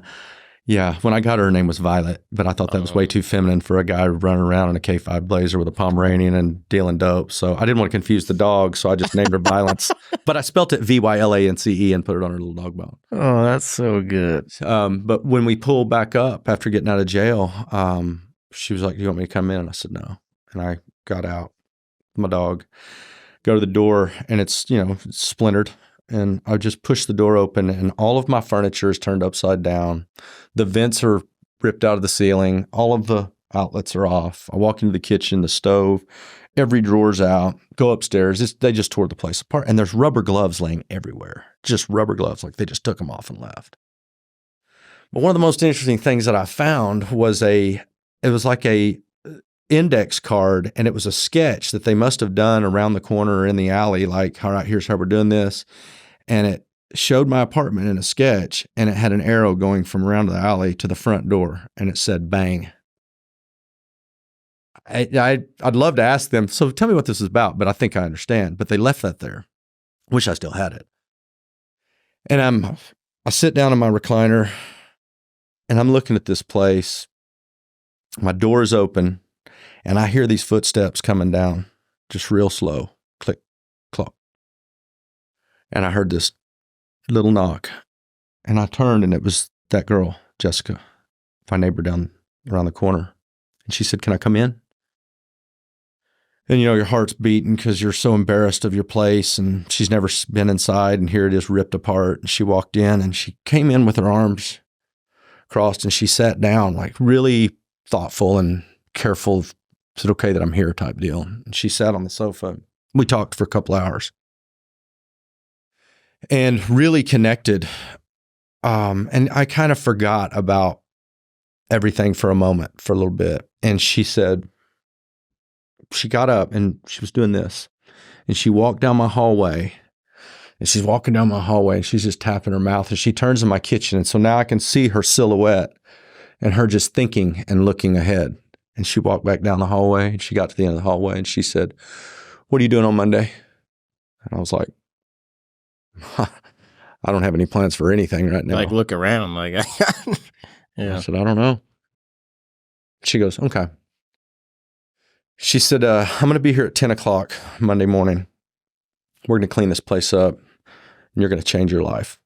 Yeah. When I got her name was Violet, but I thought that was way too feminine for a guy running around in a K5 Blazer with a Pomeranian and dealing dope. So I didn't want to confuse the dog, so I just named her Violence. But I spelt it Vylance and put it on her little dog bone. Oh, that's so good. But when we pulled back up after getting out of jail, she was like, do you want me to come in? And I said, no. And I got out, my dog, go to the door, and it's, it's splintered. And I just pushed the door open, and all of my furniture is turned upside down. The vents are ripped out of the ceiling. All of the outlets are off. I walk into the kitchen, the stove, every drawer's out. Go upstairs. They just tore the place apart. And there's rubber gloves laying everywhere. Just rubber gloves, like they just took them off and left. But one of the most interesting things that I found was it was like a index card, and it was a sketch that they must have done around the corner or in the alley, like, all right, here's how we're doing this. And it showed my apartment in a sketch, and it had an arrow going from around the alley to the front door, and it said bang. I'd love to ask them, so tell me what this is about, but I think I understand. But they left that there. Wish I still had it. And I sit down in my recliner, and I'm looking at this place. My door is open, and I hear these footsteps coming down, just real slow, click, clop. And I heard this little knock, and I turned, and it was that girl, Jessica, my neighbor down around the corner. And she said, can I come in? And your heart's beating because you're so embarrassed of your place, and she's never been inside, and here it is ripped apart. And she walked in, and she came in with her arms crossed, and she sat down, like really thoughtful and careful. Is it okay that I'm here type deal? And she sat on the sofa. We talked for a couple hours and really connected. And I kind of forgot about everything for a moment, for a little bit. And she said, she got up and she was doing this, and she walked down my hallway, and she's walking down my hallway, and she's just tapping her mouth, and she turns in my kitchen. And so now I can see her silhouette and her just thinking and looking ahead. And she walked back down the hallway, and she got to the end of the hallway, and she said, what are you doing on Monday? And I was like, I don't have any plans for anything right now. Like, look around. Like, yeah. I said, I don't know. She goes, okay. She said, I'm going to be here at 10 o'clock Monday morning. We're going to clean this place up, and you're going to change your life.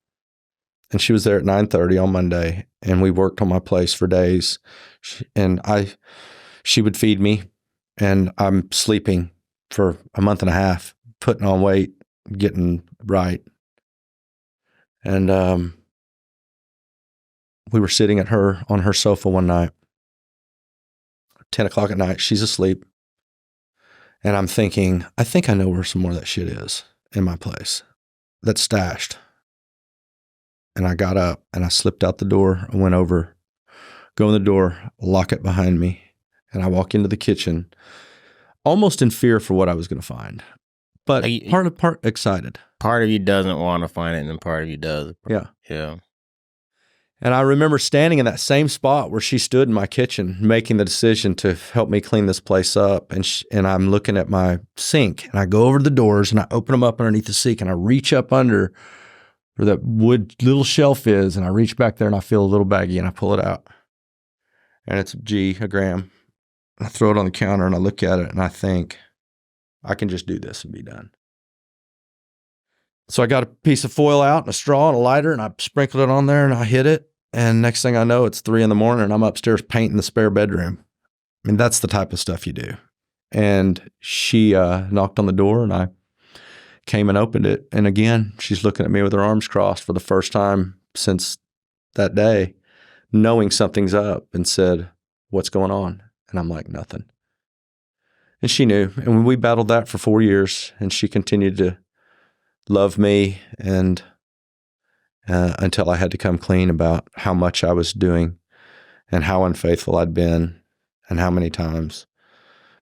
And she was there at 9:30 on Monday, and we worked on my place for days. She would feed me, and I'm sleeping for a month and a half, putting on weight, getting right. And we were sitting on her sofa one night, 10 o'clock at night. She's asleep. And I'm thinking, I think I know where some more of that shit is in my place that's stashed. And I got up and I slipped out the door. I went over, go in the door, lock it behind me. And I walk into the kitchen, almost in fear for what I was going to find, but part excited. Part of you doesn't want to find it, and then part of you does. Yeah. Yeah. And I remember standing in that same spot where she stood in my kitchen, making the decision to help me clean this place up. And I'm looking at my sink, and I go over to the doors, and I open them up underneath the sink, and I reach up under where that wood little shelf is, and I reach back there, and I feel a little baggie, and I pull it out. And it's a gram. And I throw it on the counter, and I look at it, and I think, I can just do this and be done. So I got a piece of foil out and a straw and a lighter, and I sprinkled it on there, and I hit it. And next thing I know, it's 3 a.m. and I'm upstairs painting the spare bedroom. I mean, that's the type of stuff you do. And she knocked on the door, and I came and opened it. And again, she's looking at me with her arms crossed for the first time since that day, knowing something's up, and said, "What's going on?" And I'm like, "Nothing." And she knew. And we battled that for 4 years, and she continued to love me, and until I had to come clean about how much I was doing and how unfaithful I'd been and how many times.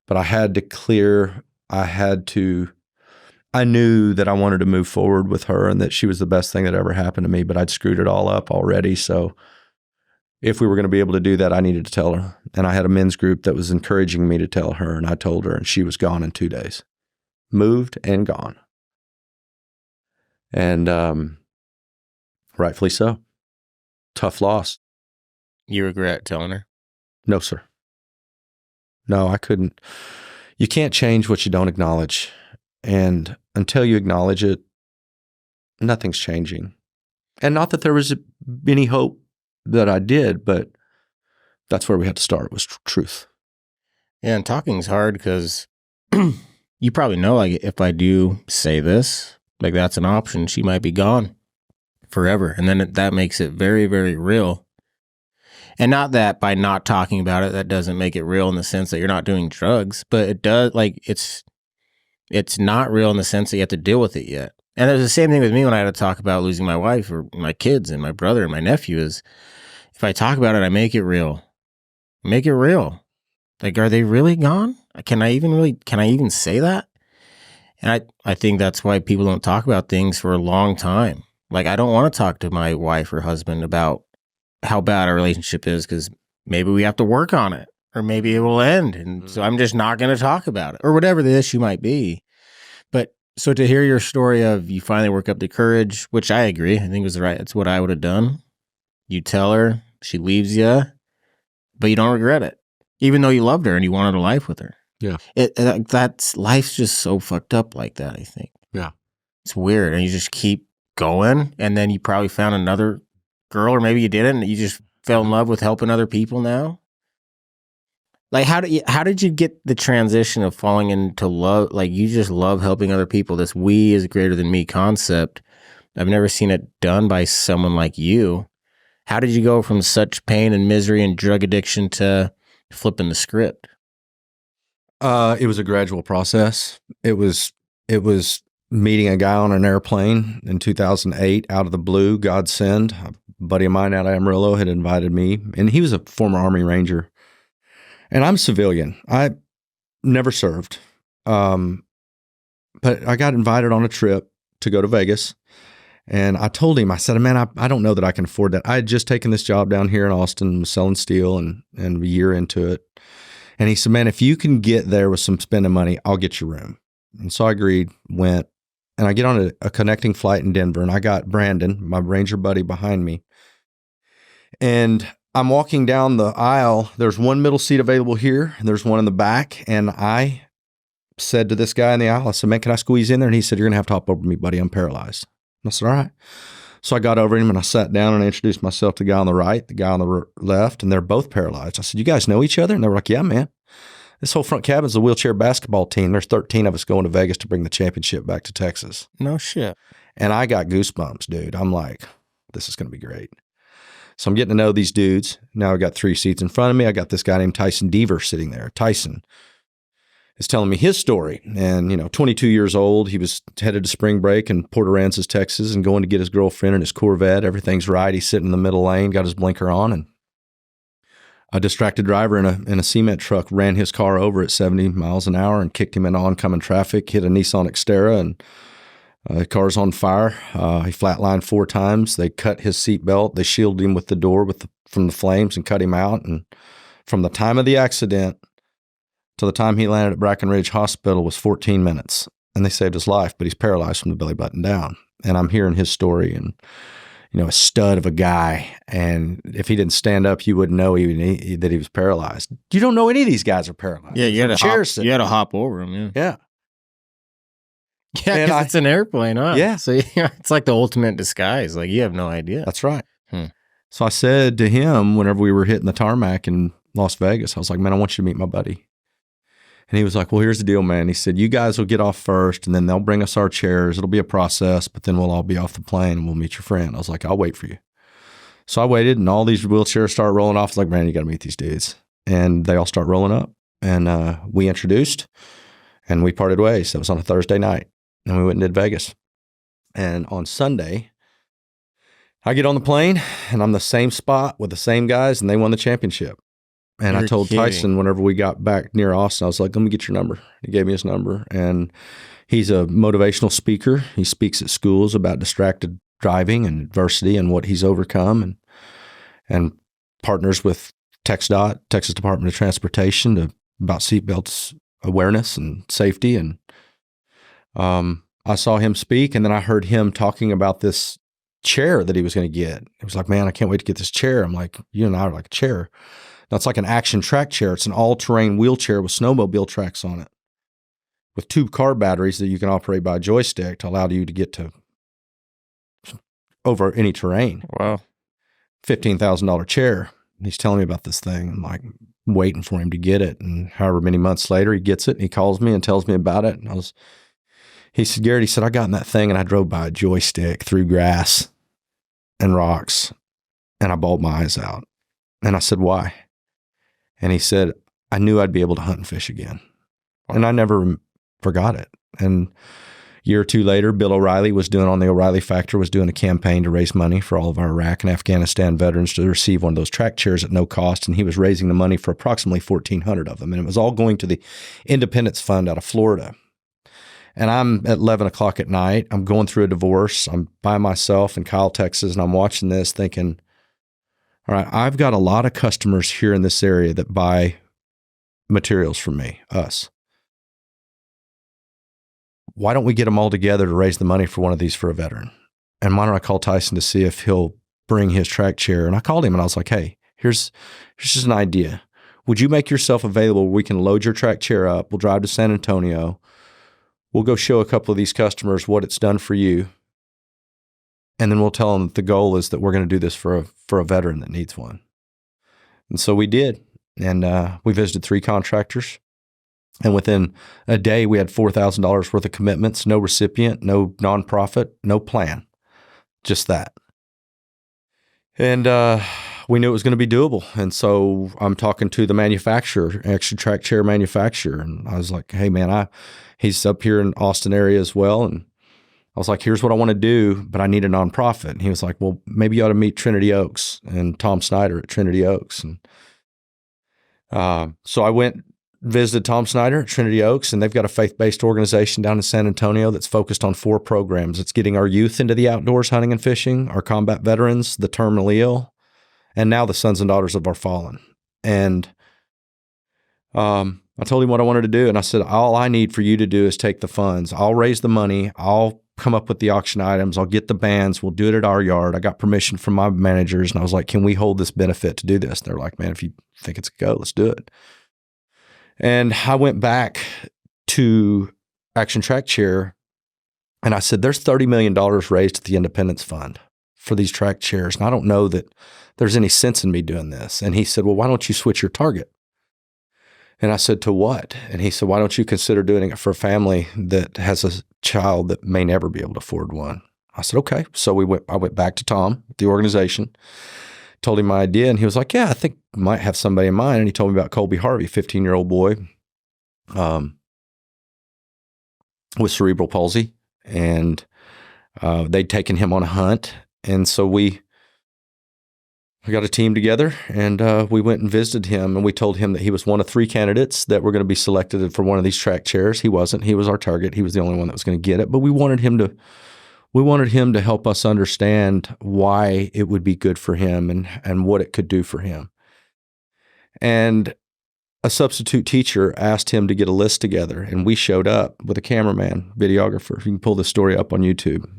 But I knew that I wanted to move forward with her, and that she was the best thing that ever happened to me, but I'd screwed it all up already. So if we were going to be able to do that, I needed to tell her. And I had a men's group that was encouraging me to tell her, and I told her, and she was gone in 2 days. Moved and gone. And rightfully so. Tough loss. You regret telling her? No, sir. No, I couldn't. You can't change what you don't acknowledge. And until you acknowledge it, nothing's changing. And not that there was any hope that I did, but that's where we had to start, was truth. Yeah, and talking's hard because you probably know, like, if I do say this, like, that's an option, she might be gone forever. And then that makes it very, very real. And not that by not talking about it, that doesn't make it real in the sense that you're not doing drugs, but it does, like, it's not real in the sense that you have to deal with it yet. And there's the same thing with me when I had to talk about losing my wife or my kids and my brother and my nephew. Is if I talk about it, I make it real. Make it real. Like, are they really gone? Can I even say that? And I think that's why people don't talk about things for a long time. Like, I don't want to talk to my wife or husband about how bad our relationship is, because maybe we have to work on it, or maybe it will end. And so I'm just not going to talk about it, or whatever the issue might be. But so to hear your story of you finally work up the courage, which I agree, I think was right. It's what I would have done. You tell her, she leaves you, but you don't regret it, even though you loved her and you wanted a life with her. Yeah. That's life's just so fucked up like that, I think. Yeah. It's weird. And you just keep going, and then you probably found another girl, or maybe you didn't, and you just fell in love with helping other people now. Like, how did you get the transition of falling into love? Like, you just love helping other people. This we is greater than me concept. I've never seen it done by someone like you. How did you go from such pain and misery and drug addiction to flipping the script? It was a gradual process. It was meeting a guy on an airplane in 2008 out of the blue, godsend. A buddy of mine out of Amarillo had invited me, and he was a former Army Ranger. And I'm civilian. I never served. But I got invited on a trip to go to Vegas. And I told him, I said, "Man, I don't know that I can afford that." I had just taken this job down here in Austin, was selling steel, and a year into it. And he said, "Man, if you can get there with some spending money, I'll get your room." And so I agreed, went, and I get on a connecting flight in Denver, and I got Brandon, my Ranger buddy, behind me. And I'm walking down the aisle. There's one middle seat available here, and there's one in the back. And I said to this guy in the aisle, I said, "Man, can I squeeze in there?" And he said, "You're going to have to hop over me, buddy. I'm paralyzed." And I said, "All right." So I got over him, and I sat down, and I introduced myself to the guy on the right, the guy on the left, and they're both paralyzed. I said, "You guys know each other?" And they were like, "Yeah, man. This whole front cabin is a wheelchair basketball team. There's 13 of us going to Vegas to bring the championship back to Texas." No shit. And I got goosebumps, dude. I'm like, this is going to be great. So I'm getting to know these dudes. Now I got 3 seats in front of me. I got this guy named Tyson Deaver sitting there. Tyson is telling me his story. And, 22 years old. He was headed to spring break in Port Aransas, Texas, and going to get his girlfriend in his Corvette. Everything's right. He's sitting in the middle lane, got his blinker on, and a distracted driver in a cement truck ran his car over at 70 miles an hour and kicked him into oncoming traffic, hit a Nissan Xterra, and The car's on fire. He flatlined 4 times. They cut his seatbelt. They shielded him with the door from the flames and cut him out. And from the time of the accident to the time he landed at Brackenridge Hospital was 14 minutes. And they saved his life, but he's paralyzed from the belly button down. And I'm hearing his story, and a stud of a guy. And if he didn't stand up, you wouldn't know even that he was paralyzed. You don't know any of these guys are paralyzed. Yeah, you had to hop over him. Yeah. Yeah, because it's an airplane, huh? Yeah. So it's like the ultimate disguise. Like, you have no idea. That's right. So I said to him, whenever we were hitting the tarmac in Las Vegas, I was like, man, I want you to meet my buddy. And he was like, well, here's the deal, man. He said, you guys will get off first, and then they'll bring us our chairs. It'll be a process, but then we'll all be off the plane, and we'll meet your friend. I was like, I'll wait for you. So I waited, and all these wheelchairs start rolling off. I was like, man, you got to meet these dudes. And they all start rolling up. And we introduced, and we parted ways. That was on a Thursday night. And we went and did Vegas. And on Sunday, I get on the plane, and I'm the same spot with the same guys, and they won the championship. And I told Tyson whenever we got back near Austin, I was like, let me get your number. He gave me his number. And he's a motivational speaker. He speaks at schools about distracted driving and adversity and what he's overcome, and partners with TxDOT, Texas Department of Transportation, about seatbelts awareness and safety. And I saw him speak, and then I heard him talking about this chair that he was going to get. He was like, man, I can't wait to get this chair. I'm like, you and I are like a chair. Now, it's like an action track chair. It's an all-terrain wheelchair with snowmobile tracks on it, with 2 car batteries that you can operate by a joystick to allow you to get to over any terrain. Wow. $15,000 chair. And he's telling me about this thing. I'm like waiting for him to get it. And however many months later, he gets it, and he calls me and tells me about it. And he said, Garrett, he said, I got in that thing and I drove by a joystick through grass and rocks, and I bawled my eyes out. And I said, why? And he said, I knew I'd be able to hunt and fish again. And I never forgot it. And a year or 2 later, Bill O'Reilly on the O'Reilly Factor, was doing a campaign to raise money for all of our Iraq and Afghanistan veterans to receive one of those track chairs at no cost. And he was raising the money for approximately 1,400 of them. And it was all going to the Independence Fund out of Florida. And I'm at 11 o'clock at night. I'm going through a divorce. I'm by myself in Kyle, Texas, and I'm watching this thinking, all right, I've got a lot of customers here in this area that buy materials from me, us. Why don't we get them all together to raise the money for one of these for a veteran? And why don't I call Tyson to see if he'll bring his track chair? And I called him and I was like, hey, here's just an idea. Would you make yourself available where we can load your track chair up? We'll drive to San Antonio. We'll go show a couple of these customers what it's done for you. And then we'll tell them that the goal is that we're going to do this for a veteran that needs one. And so we did. And we visited 3 contractors. And within a day, we had $4,000 worth of commitments, no recipient, no nonprofit, no plan, just that. And we knew it was going to be doable. And so I'm talking to the manufacturer, action track chair manufacturer. And I was like, hey, man, he's up here in Austin area as well. And I was like, here's what I want to do, but I need a nonprofit. And he was like, well, maybe you ought to meet Trinity Oaks and Tom Snyder at Trinity Oaks. And so I went, visited Tom Snyder at Trinity Oaks, and they've got a faith-based organization down in San Antonio that's focused on 4 programs. It's getting our youth into the outdoors, hunting and fishing, our combat veterans, the terminally ill, and now the sons and daughters of our fallen. And I told him what I wanted to do, and I said, all I need for you to do is take the funds. I'll raise the money. I'll come up with the auction items. I'll get the bands. We'll do it at our yard. I got permission from my managers, and I was like, can we hold this benefit to do this? And they're like, man, if you think it's a go, let's do it. And I went back to Action Track Chair, and I said, there's $30 million raised at the Independence Fund for these track chairs, and I don't know that there's any sense in me doing this. And he said, well, why don't you switch your target? And I said, to what? And he said, why don't you consider doing it for a family that has a child that may never be able to afford one? I said, okay. So I went back to Tom, the organization, told him my idea, and he was like, yeah, I think I might have somebody in mind. And he told me about Colby Harvey, 15-year-old boy with cerebral palsy. And they'd taken him on a hunt. And so we we got a team together, and we went and visited him, and we told him that he was one of 3 candidates that were going to be selected for one of these track chairs. He wasn't. He was our target. He was the only one that was going to get it. But we wanted him to help us understand why it would be good for him and what it could do for him. And a substitute teacher asked him to get a list together, and we showed up with a cameraman, videographer. You can pull this story up on YouTube.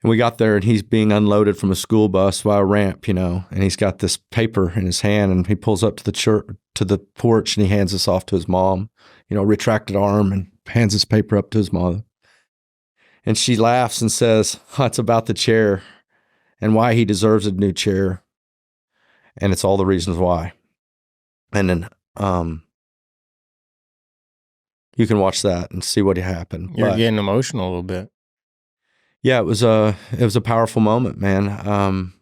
And we got there, and he's being unloaded from a school bus by a ramp, and he's got this paper in his hand, and he pulls up to the porch, and he hands this off to his mom, retracted arm, and hands this paper up to his mother. And she laughs and says, it's about the chair and why he deserves a new chair. And it's all the reasons why. And then you can watch that and see what happened. You're getting emotional a little bit. Yeah, it was a powerful moment, man.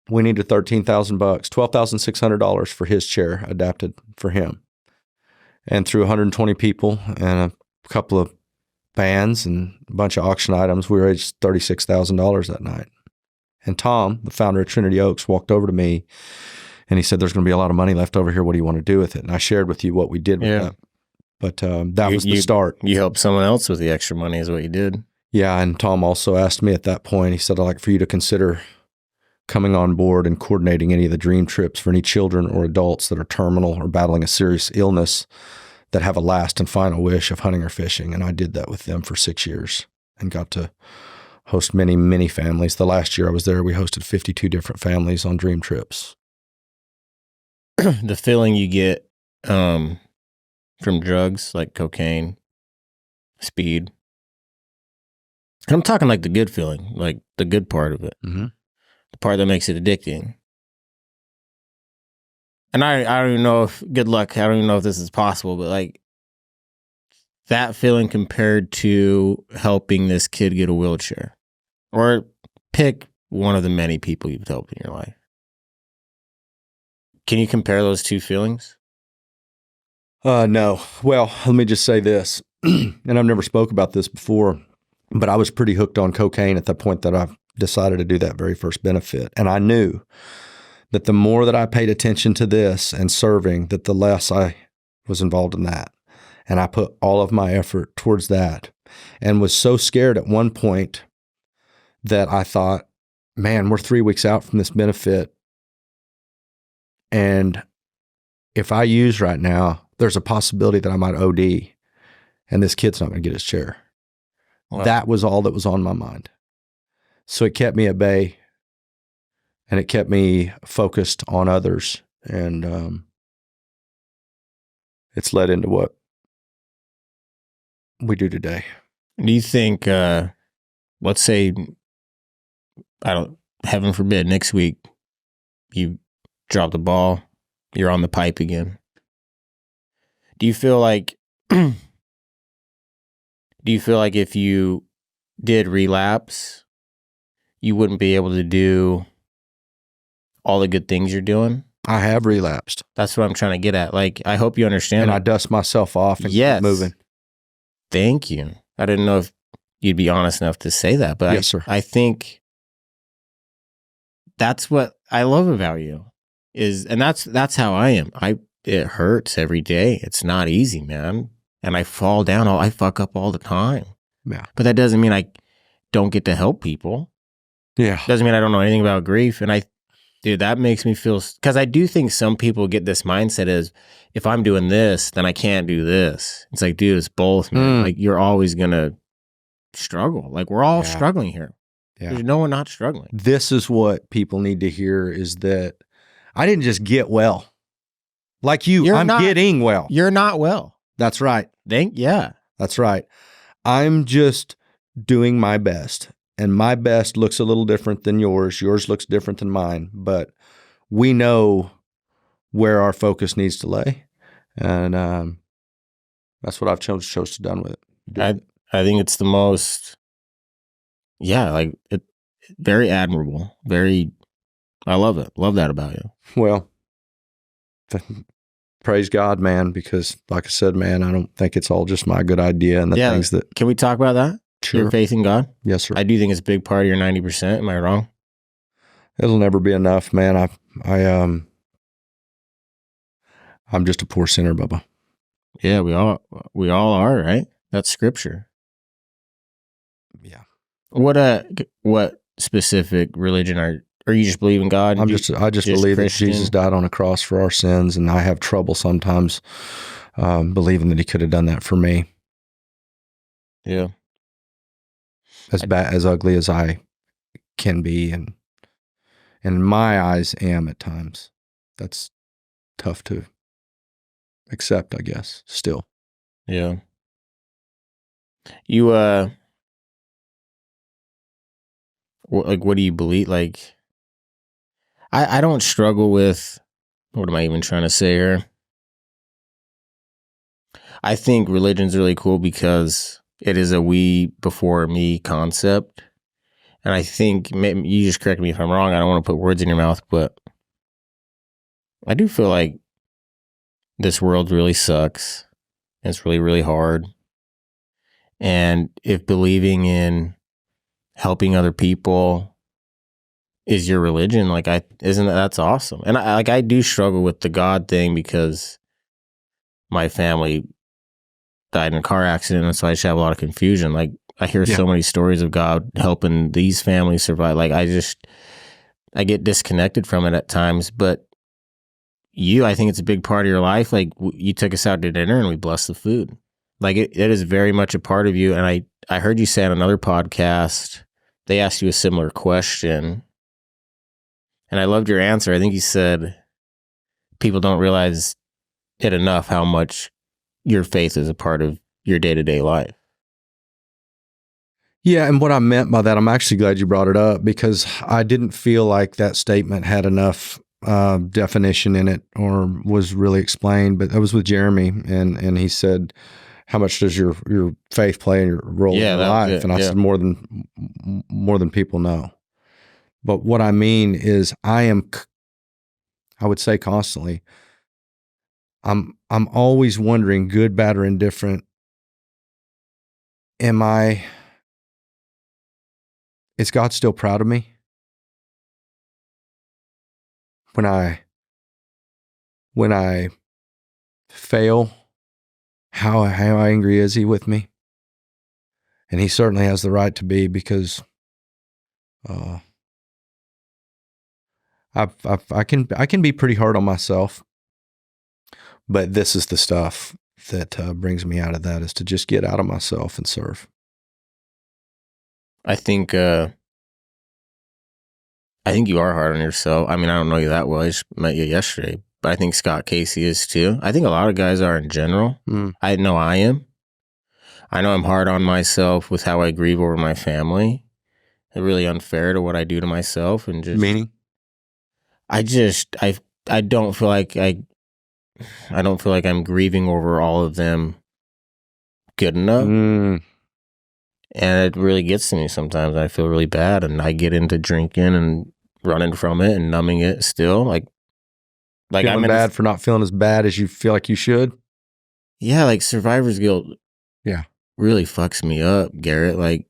We needed $13,000, $12,600 for his chair adapted for him. And through 120 people and a couple of bands and a bunch of auction items, we raised $36,000 that night. And Tom, the founder of Trinity Oaks, walked over to me and he said, there's going to be a lot of money left over here. What do you want to do with it? And I shared with you what we did with that. But that was the start. You helped someone else with the extra money is what you did. Yeah, and Tom also asked me at that point, he said, I'd like for you to consider coming on board and coordinating any of the dream trips for any children or adults that are terminal or battling a serious illness that have a last and final wish of hunting or fishing. And I did that with them for 6 years and got to host many, many families. The last year I was there, we hosted 52 different families on dream trips. The feeling you get from drugs like cocaine, speed, and I'm talking like the good feeling, like the good part of it, the part that makes it addicting. And I don't even know if, good luck, I don't even know if this is possible, but like that feeling compared to helping this kid get a wheelchair, or pick one of the many people you've helped in your life. Can you compare those two feelings? No. Well, let me just say this, and I've never spoke about this before, but I was pretty hooked on cocaine at the point that I decided to do that very first benefit. And I knew that the more that I paid attention to this and serving, that the less I was involved in that. And I put all of my effort towards that and was so scared at one point that I thought, man, we're 3 weeks out from this benefit. And if I use right now, there's a possibility that I might OD and this kid's not going to get his chair. Wow. That was all that was on my mind. So it kept me at bay and it kept me focused on others. And it's led into what we do today. Do you think, let's say, heaven forbid, next week you drop the ball, you're on the pipe again. Do you feel like if you did relapse, you wouldn't be able to do all the good things you're doing? I have relapsed. That's what I'm trying to get at. Like, I hope you understand. And I dust myself off and keep moving. Thank you. I didn't know if you'd be honest enough to say that, but yes, sir. I think that's what I love about you and that's how I am. It hurts every day. It's not easy, man. And I fall down. I fuck up all the time. Yeah. But that doesn't mean I don't get to help people. Yeah. Doesn't mean I don't know anything about grief. And dude, that makes me feel, because I do think some people get this mindset as, if I'm doing this, then I can't do this. It's like, dude, it's both, man. Like, you're always going to struggle. Like, we're all struggling here. Yeah. There's no one not struggling. This is what people need to hear, is that I didn't just get well. Like I'm getting well. You're not well. That's right. That's right. I'm just doing my best. And my best looks a little different than yours. Yours looks different than mine. But we know where our focus needs to lay. And that's what I've chose to done with it. I think it's the most, very admirable. I love it. Love that about you. Well, praise God, man, because like I said, man, I don't think it's all just my good idea and the things that. Can we talk about that? Sure. Your faith in God? Yes, sir. I do think it's a big part of your 90%. Am I wrong? It'll never be enough, man. I'm just a poor sinner, Bubba. Yeah, we all are, right? That's scripture. Yeah. What specific religion are you just believe in God? I just believe Christian? that Jesus died on a cross for our sins, and I have trouble sometimes believing that he could have done that for me. Yeah. As ugly as I can be, and in my eyes am at times. That's tough to accept, I guess, still. Yeah. You what do you believe? Like, I don't struggle with, what am I even trying to say here? I think religion's really cool because it is a we before me concept. And I think, maybe, you just correct me if I'm wrong, I don't want to put words in your mouth, but I do feel like this world really sucks. It's really, really hard. And if believing in helping other people is your religion, like, that's awesome. And I do struggle with the God thing because my family died in a car accident, and so I just have a lot of confusion. Like, I hear so many stories of God helping these families survive. Like, I get disconnected from it at times. But I think it's a big part of your life. Like, you took us out to dinner and we blessed the food. Like, it is very much a part of you. And I heard you say on another podcast, they asked you a similar question, and I loved your answer. I think you said people don't realize it enough how much your faith is a part of your day-to-day life. Yeah, and what I meant by that, I'm actually glad you brought it up, because I didn't feel like that statement had enough definition in it or was really explained. But I was with Jeremy, and he said, how much does your faith play in your role in your life? And I said, more than people know. But what I mean is, I would say constantly, I'm always wondering, good, bad, or indifferent, is God still proud of me? When I fail, how angry is he with me? And he certainly has the right to be, because I can be pretty hard on myself. But this is the stuff that brings me out of that, is to just get out of myself and serve. I think you are hard on yourself. I mean, I don't know you that well. I just met you yesterday, but I think Scott Casey is too. I think a lot of guys are in general. I know I am. I know I'm hard on myself with how I grieve over my family. It's really unfair to what I do to myself, and just meaning. I don't feel like I don't feel like I'm grieving over all of them good enough. And it really gets to me sometimes. I feel really bad, and I get into drinking and running from it and numbing it still. Like Feeling bad for not feeling as bad as you feel like you should. Yeah, like survivor's guilt. Yeah, really fucks me up, Garrett. Like,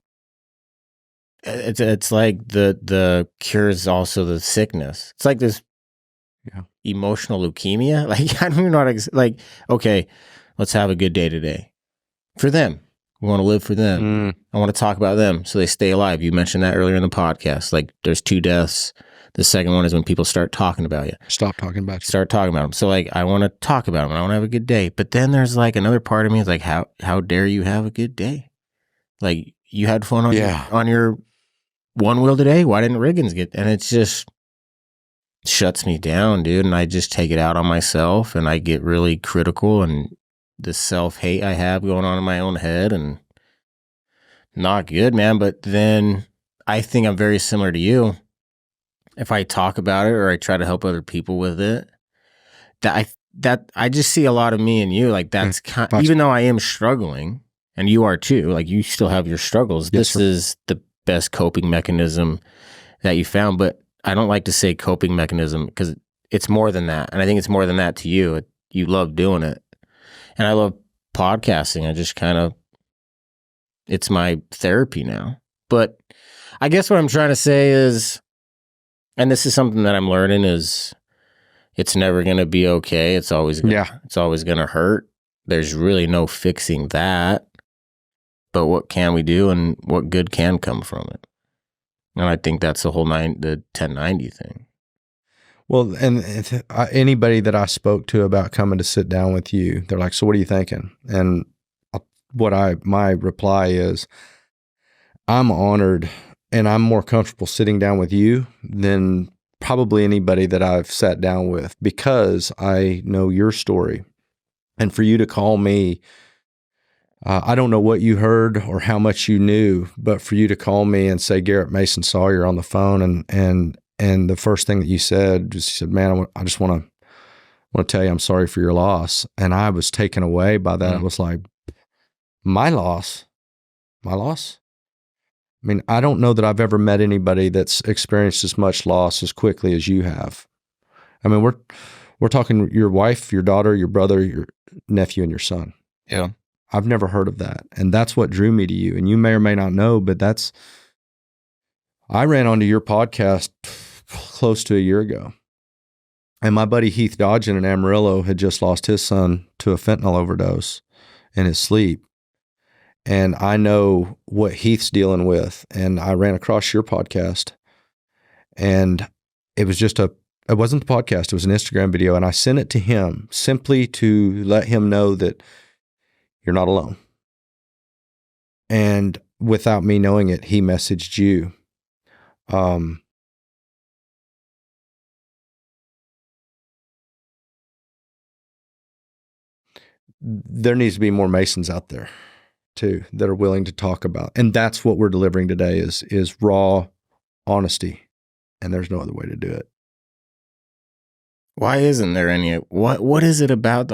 it's like the cure is also the sickness. It's like this emotional leukemia. Like, I don't even know how to, like, okay, let's have a good day today. For them. We want to live for them. I want to talk about them so they stay alive. You mentioned that earlier in the podcast. Like, there's 2 deaths. The second one is when people start talking about you. Stop talking about you. Start talking about them. So, like, I want to talk about them. I want to have a good day. But then there's, like, another part of me is like, how dare you have a good day? Like, you had fun on your one wheel today? Why didn't Riggins get? And it's just shuts me down, dude. And I just take it out on myself, and I get really critical, and the self-hate I have going on in my own head, and not good, man. But then I think I'm very similar to you. If I talk about it or I try to help other people with it, that I just see a lot of me and you. Like, that's even though I am struggling, and you are too, like, you still have your struggles. This is the best coping mechanism that you found. But I don't like to say coping mechanism, because it's more than that. And I think it's more than that to you. You love doing it. And I love podcasting. I just it's my therapy now. But I guess what I'm trying to say is, And this is something that I'm learning is it's never going to be okay. It's always going to hurt. There's really no fixing that. But what can we do and what good can come from it? And I think that's the whole the 1090 thing. Well, and anybody that I spoke to about coming to sit down with you, they're like, so what are you thinking? And my reply is, I'm honored and I'm more comfortable sitting down with you than probably anybody that I've sat down with, because I know your story. And for you to call me, I don't know what you heard or how much you knew, but for you to call me and say, Garrett Mason Sawyer on the phone, and the first thing that you said, man, I just want to tell you I'm sorry for your loss. And I was taken away by that. I was like, my loss? I mean, I don't know that I've ever met anybody that's experienced as much loss as quickly as you have. I mean, we're talking your wife, your daughter, your brother, your nephew, and your son. Yeah. I've never heard of that. And that's what drew me to you. And you may or may not know, but I ran onto your podcast close to a year ago. And my buddy Heath Dodgen in Amarillo had just lost his son to a fentanyl overdose in his sleep. And I know what Heath's dealing with. And I ran across your podcast. And it was it wasn't the podcast, it was an Instagram video. And I sent it to him simply to let him know that you're not alone. And without me knowing it, he messaged you. There needs to be more Masons out there too that are willing to talk about. And that's what we're delivering today is raw honesty. And there's no other way to do it. Why isn't there any? What is it about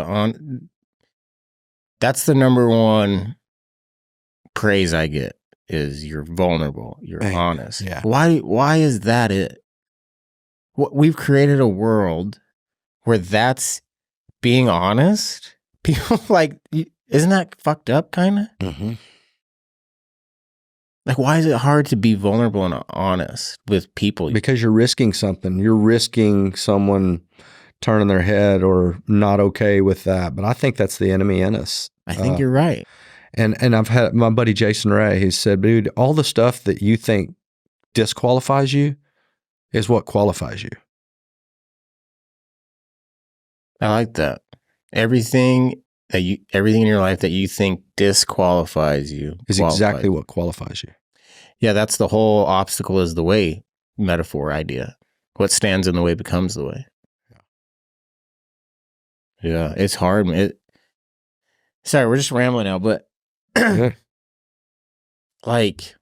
that's the number one praise I get is you're vulnerable, you're honest. Yeah. Why is that it? We've created a world where that's being honest. People isn't that fucked up kind of? Mm-hmm. Like, why is it hard to be vulnerable and honest with people? Because you're risking something. You're risking someone turning their head or not okay with that. But I think that's the enemy in us. I think you're right. And I've had my buddy Jason Ray, he said, dude, all the stuff that you think disqualifies you is what qualifies you. I like that. Everything in your life that you think disqualifies you is exactly what qualifies you. Yeah, that's the whole obstacle is the way metaphor idea. What stands in the way becomes the way. Yeah, it's hard. Sorry, we're just rambling now, but like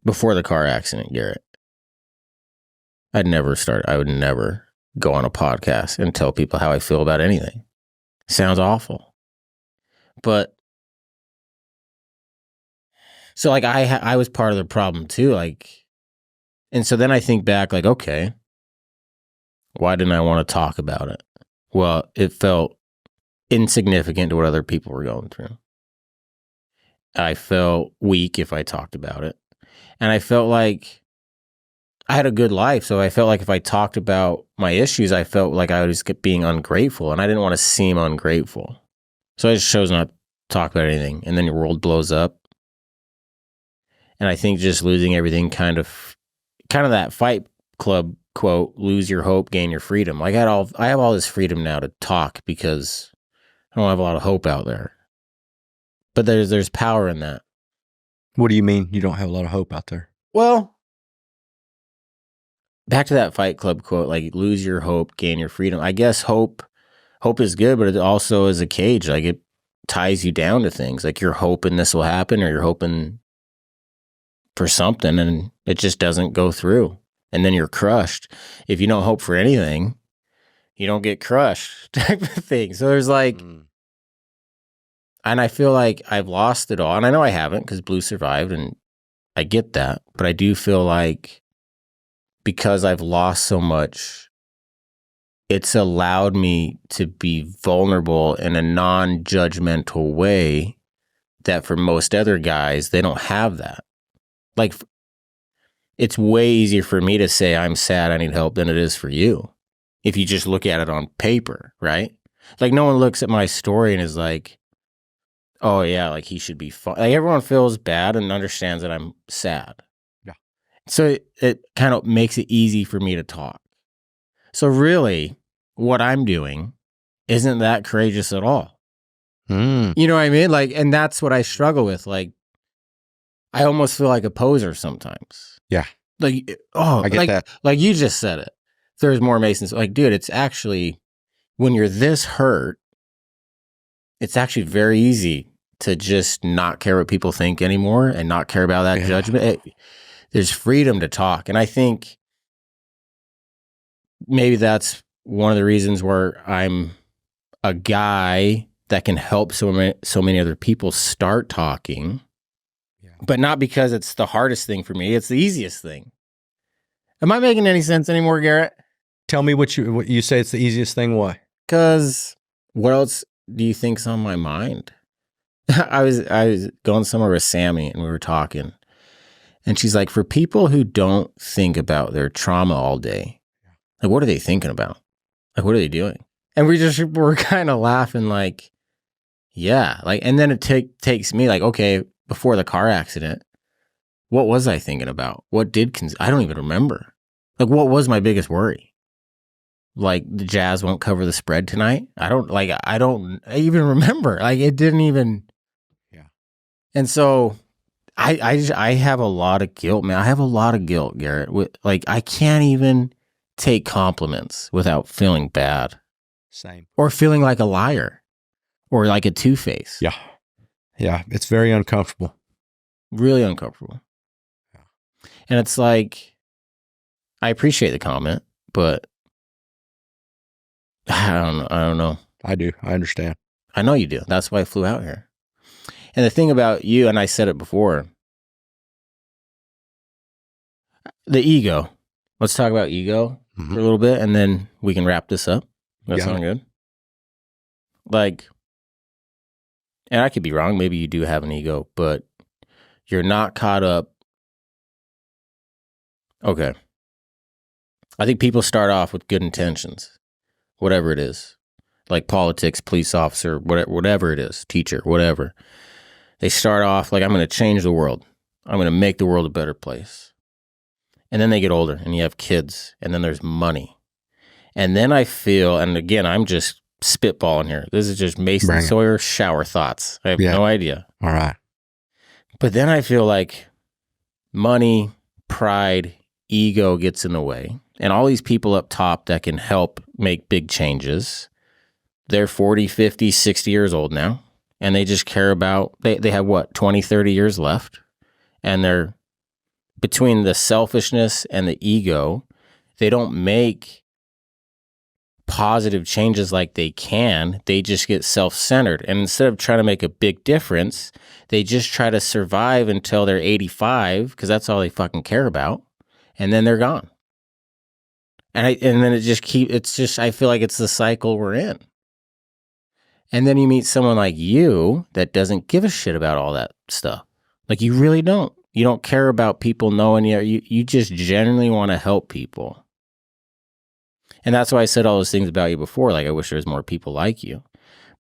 before the car accident, Garrett, I would never go on a podcast and tell people how I feel about anything. Sounds awful. But so like I was part of the problem too, and so then I think back like, okay, why didn't I want to talk about it? Well, it felt insignificant to what other people were going through. I felt weak if I talked about it. And I felt like I had a good life. So I felt like if I talked about my issues, I felt like I was being ungrateful, and I didn't want to seem ungrateful. So I just chose not to talk about anything. And then your world blows up. And I think just losing everything kind of that Fight Club quote, lose your hope, gain your freedom. Like I have all this freedom now to talk because I don't have a lot of hope out there. But there's power in that. What do you mean you don't have a lot of hope out there? Well, back to that Fight Club quote, like lose your hope, gain your freedom. I guess hope is good, but it also is a cage. Like it ties you down to things. Like you're hoping this will happen, or you're hoping for something and it just doesn't go through. And then you're crushed. If you don't hope for anything, you don't get crushed type of thing. So there's like, and I feel like I've lost it all. And I know I haven't because Blue survived and I get that. But I do feel like because I've lost so much, it's allowed me to be vulnerable in a non-judgmental way that for most other guys, they don't have that. Like, it's way easier for me to say I'm sad, I need help than it is for you. If you just look at it on paper, right? Like no one looks at my story and is like, oh yeah, like he should be fine. Like everyone feels bad and understands that I'm sad. Yeah. So it kind of makes it easy for me to talk. So really, what I'm doing isn't that courageous at all. Mm. You know what I mean? Like, and that's what I struggle with. Like, I almost feel like a poser sometimes. Yeah. Like, oh, I get that. Like you just said it. There's more Masons. Like, dude, it's actually, when you're this hurt, it's actually very easy to just not care what people think anymore and not care about that judgment. There's freedom to talk. And I think maybe that's one of the reasons where I'm a guy that can help so many other people start talking, but not because it's the hardest thing for me. It's the easiest thing. Am I making any sense anymore, Garrett? Tell me what you say. It's the easiest thing. Why? Because what else do you think's on my mind? I was going somewhere with Sami and we were talking, and she's like, for people who don't think about their trauma all day, like what are they thinking about? Like what are they doing? And we're kind of laughing, like, yeah, like, and then it takes me like, okay, before the car accident, what was I thinking about? What did I don't even remember. Like, what was my biggest worry? Like the Jazz won't cover the spread tonight. I don't even remember. Like it didn't even. Yeah. And so I have a lot of guilt, man. I have a lot of guilt, Garrett. Like I can't even take compliments without feeling bad. Same. Or feeling like a liar or like a two-face. Yeah. Yeah. It's very uncomfortable. Really uncomfortable. Yeah. And it's like, I appreciate the comment, but I don't know. I do. I understand. I know you do. That's why I flew out here. And the thing about you, and I said it before, the ego. Let's talk about ego for a little bit, and then we can wrap this up. That sound good? Like, and I could be wrong. Maybe you do have an ego, but you're not caught up. Okay. I think people start off with good intentions, whatever it is, like politics, police officer, whatever it is, teacher, whatever. They start off like, I'm going to change the world. I'm going to make the world a better place. And then they get older and you have kids and then there's money. And then I feel, and again, I'm just spitballing here. This is just Mason Sawyer shower thoughts. I have no idea. All right. But then I feel like money, pride, ego gets in the way. And all these people up top that can help make big changes, they're 40, 50, 60 years old now. And they just care about, they have what, 20, 30 years left. And they're between the selfishness and the ego, they don't make positive changes like they can. They just get self-centered. And instead of trying to make a big difference, they just try to survive until they're 85 because that's all they fucking care about. And then they're gone. And then I feel like it's the cycle we're in. And then you meet someone like you that doesn't give a shit about all that stuff. Like you really don't. You don't care about people knowing you. You just genuinely want to help people. And that's why I said all those things about you before. Like, I wish there was more people like you.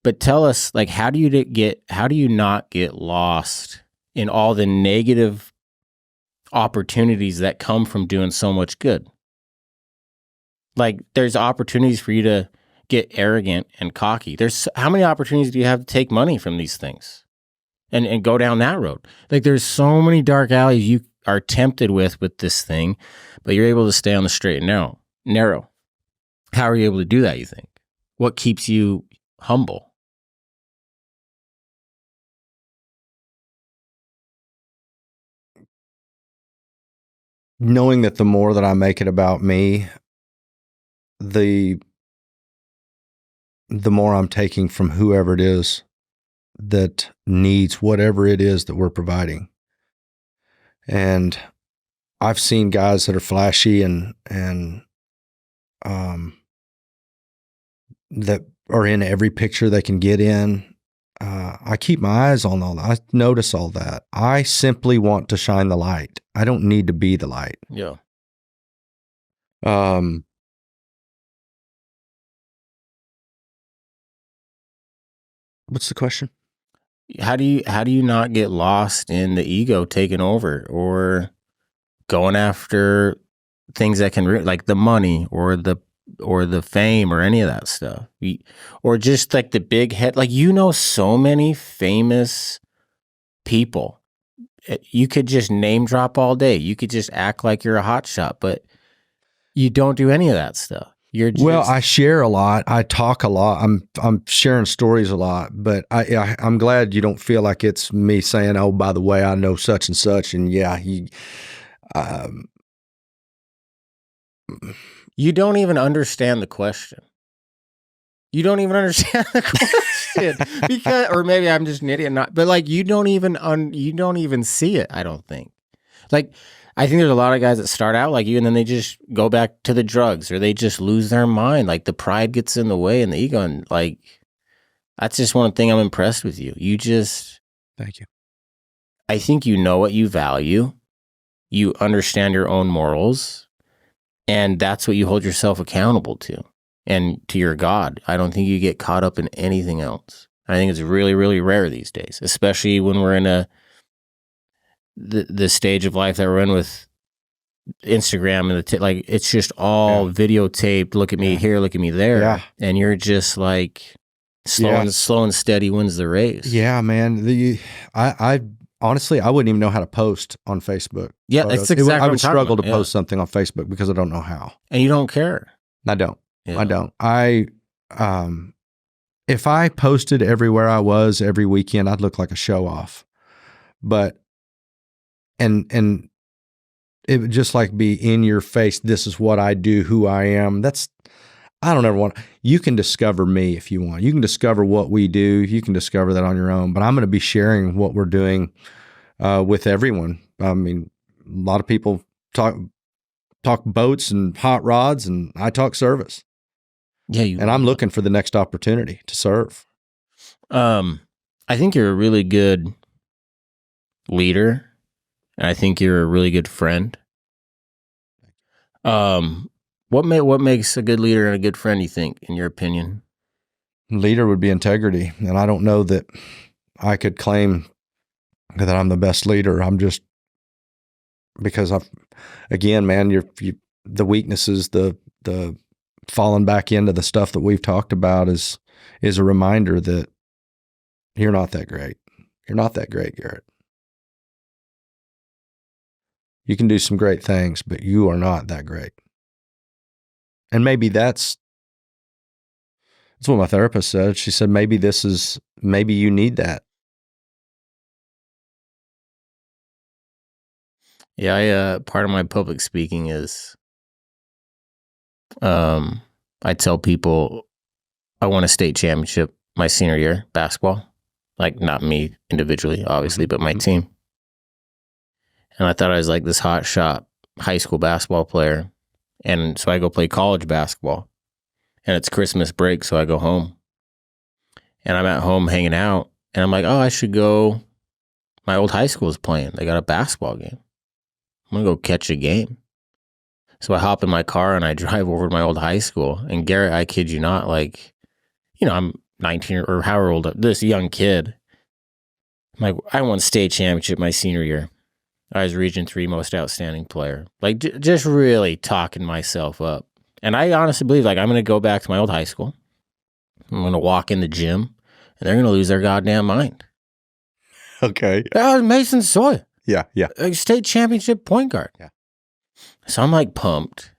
But tell us, like, how do you not get lost in all the negative opportunities that come from doing so much good? Like, there's opportunities for you to get arrogant and cocky. How many opportunities do you have to take money from these things and go down that road? Like, there's so many dark alleys you are tempted with this thing, but you're able to stay on the straight and narrow. How are you able to do that, you think? What keeps you humble? Knowing that the more that I make it about me, the more I'm taking from whoever it is that needs whatever it is that we're providing. And I've seen guys that are flashy and that are in every picture they can get in. I keep my eyes on all that. I notice all that. I simply want to shine the light. I don't need to be the light. Yeah. What's the question? How do you not get lost in the ego taking over, or going after things that can like the money or the fame or any of that stuff, or just like the big head, like, so many famous people. You could just name drop all day. You could just act like you're a hot shot, but you don't do any of that stuff. You're just, Well, I share a lot. I talk a lot. I'm sharing stories a lot, but I'm glad you don't feel like it's me saying, "Oh, by the way, I know such and such," and yeah, you don't even understand the question. You don't even understand the question because, or maybe I'm just an idiot, but like, you don't even see it. I don't think. Like, I think there's a lot of guys that start out like you, and then they just go back to the drugs, or they just lose their mind. Like, the pride gets in the way and the ego, and like, that's just one thing I'm impressed with you. Thank you. I think you know what you value. You understand your own morals, and that's what you hold yourself accountable to, and to your God. I don't think you get caught up in anything else. I think it's really, really rare these days, especially when we're in the stage of life that we're in with Instagram and like, it's just all videotaped. Look at me here, look at me there, and you're just like slow and steady wins the race. Yeah, man. I honestly, I wouldn't even know how to post on Facebook. Yeah, that's exactly. I would struggle to post something on Facebook because I don't know how. And you don't care. I don't. Yeah. I don't. If I posted everywhere I was every weekend, I'd look like a show off. But and it would just like be in your face. This is what I do, who I am. I don't ever want. You can discover me if you want. You can discover what we do. You can discover that on your own. But I'm going to be sharing what we're doing with everyone. I mean, a lot of people talk boats and hot rods, and I talk service. Yeah, and I'm looking for the next opportunity to serve. I think you're a really good leader, and I think you're a really good friend. What makes a good leader and a good friend, you think, in your opinion? Leader would be integrity, and I don't know that I could claim that I'm the best leader. I'm just, because again, man, the weaknesses, the falling back into the stuff that we've talked about is a reminder that you're not that great. You're not that great, Garrett. You can do some great things, but you are not that great. And maybe that's what my therapist said. She said, maybe you need that. Yeah, part of my public speaking is, I tell people I won a state championship my senior year, basketball. Like, not me individually, obviously, but my team. And I thought I was like this hot shot high school basketball player. And so I go play college basketball. And it's Christmas break, so I go home. And I'm at home hanging out. And I'm like, oh, I should go. My old high school is playing. They got a basketball game. I'm going to go catch a game. So I hop in my car and I drive over to my old high school. And Garrett, I kid you not, like, I'm 19 or however old, this young kid. I'm like, I won state championship my senior year. I was Region 3 most outstanding player. Like, just really talking myself up. And I honestly believe, like, I'm going to go back to my old high school. I'm going to walk in the gym, and they're going to lose their goddamn mind. Okay. That was Mason Sawyer. Yeah. State championship point guard. Yeah. So I'm like pumped.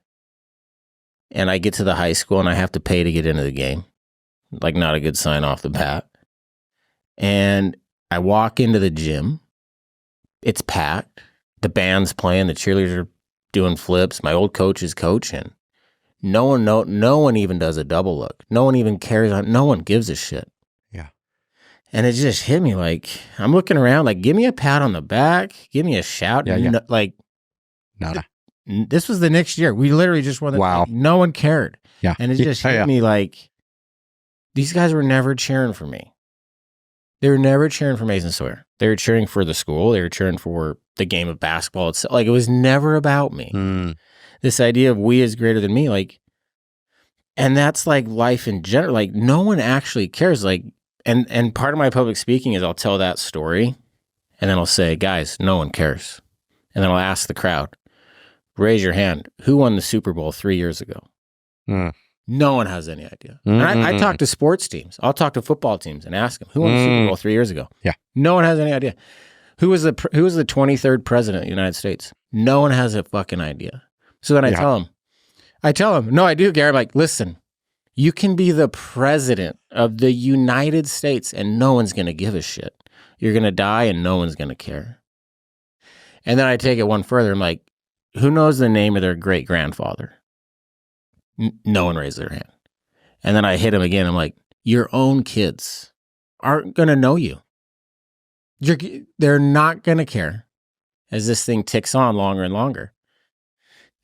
And I get to the high school, and I have to pay to get into the game. Like, not a good sign off the bat. And I walk into the gym. It's packed. The band's playing. The cheerleaders are doing flips. My old coach is coaching. No one even does a double look. No one even cares. No one gives a shit. Yeah. And it just hit me, like, I'm looking around, like, give me a pat on the back. Give me a shout. Yeah. Like, nada. This was the next year. We literally just won. Wow. Like, no one cared. Yeah. And it just hit me like, these guys were never cheering for me. They were never cheering for Mason Sawyer. They were cheering for the school. They were cheering for the game of basketball itself. Like, it was never about me. Mm. This idea of we is greater than me, like, and that's like life in general. Like, no one actually cares. Like, and part of my public speaking is I'll tell that story, and then I'll say, guys, no one cares. And then I'll ask the crowd, raise your hand. Who won the Super Bowl 3 years ago? Mm. No one has any idea. And I talk to sports teams. I'll talk to football teams and ask them, who won the Super Bowl 3 years ago? Yeah. No one has any idea. Who was the 23rd president of the United States? No one has a fucking idea. So then I tell them, no, I do, Garrett. I'm like, listen, you can be the president of the United States and no one's going to give a shit. You're going to die and no one's going to care. And then I take it one further. I'm like, who knows the name of their great grandfather? No one raised their hand. And then I hit him again. I'm like, your own kids aren't going to know you. They're not going to care as this thing ticks on longer and longer.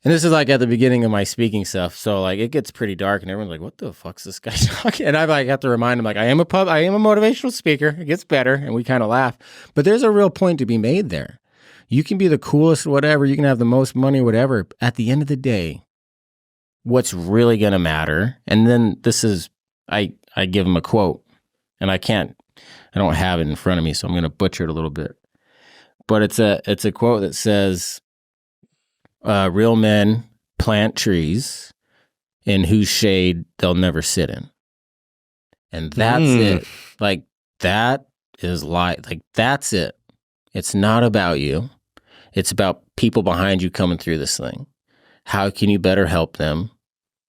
And this is like at the beginning of my speaking stuff. So like it gets pretty dark and everyone's like, what the fuck's this guy talking? And I like have to remind him, like, I am a motivational speaker. It gets better. And we kind of laugh. But there's a real point to be made there. You can be the coolest, whatever. You can have the most money, whatever. At the end of the day, what's really going to matter. And then this is, I give him a quote and I don't have it in front of me. So I'm going to butcher it a little bit, but it's a quote that says, real men plant trees in whose shade they'll never sit in. And that's it. Like, that is life. Like, that's it. It's not about you. It's about people behind you coming through this thing. How can you better help them?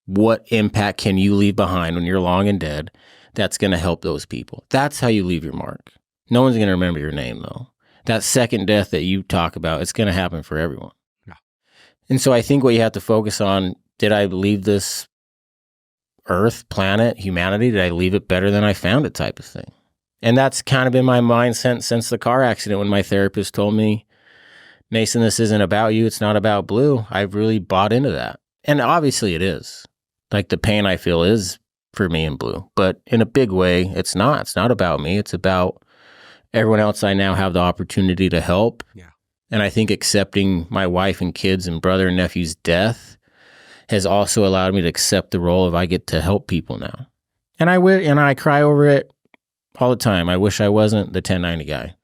What impact can you leave behind when you're long and dead that's going to help those people? That's how you leave your mark. No one's going to remember your name, though. That second death that you talk about, it's going to happen for everyone. Yeah. And so I think what you have to focus on, did I leave this earth, planet, humanity, did I leave it better than I found it type of thing? And that's kind of been my mindset since the car accident when my therapist told me, Mason, this isn't about you. It's not about Blue. I've really bought into that. And obviously it is. Like, the pain I feel is for me and Blue. But in a big way, it's not. It's not about me. It's about everyone else I now have the opportunity to help. Yeah. And I think accepting my wife and kids and brother and nephew's death has also allowed me to accept the role of I get to help people now. And I cry over it all the time. I wish I wasn't the 1090 guy.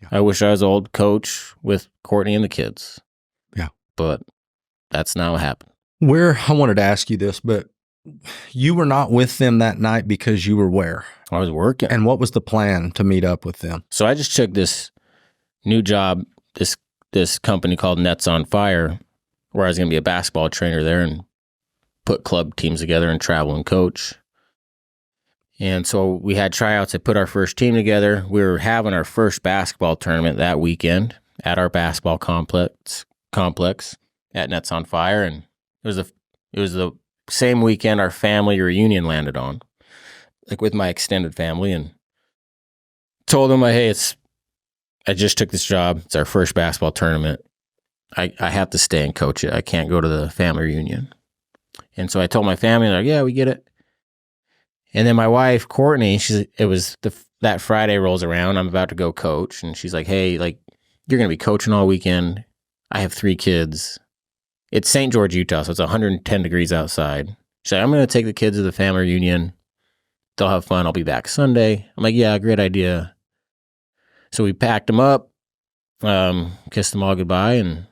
Yeah. I wish I was old coach with Courtney and the kids. Yeah. But that's not what happened. I wanted to ask you this, but you were not with them that night because you were where? I was working. And what was the plan to meet up with them? So I just took this new job, this company called Nets on Fire, where I was going to be a basketball trainer there and put club teams together and travel and coach. And so we had tryouts. I put our first team together. We were having our first basketball tournament that weekend at our basketball complex at Nets on Fire. And it was the same weekend our family reunion landed on, like with my extended family, and told them, hey, I just took this job. It's our first basketball tournament. I have to stay and coach it. I can't go to the family reunion. And so I told my family, like, yeah, we get it. And then my wife, Courtney, that Friday rolls around. I'm about to go coach. And she's like, hey, like, you're going to be coaching all weekend. I have 3 kids. It's St. George, Utah, so it's 110 degrees outside. She's like, I'm going to take the kids to the family reunion. They'll have fun. I'll be back Sunday. I'm like, yeah, great idea. So we packed them up, kissed them all goodbye. And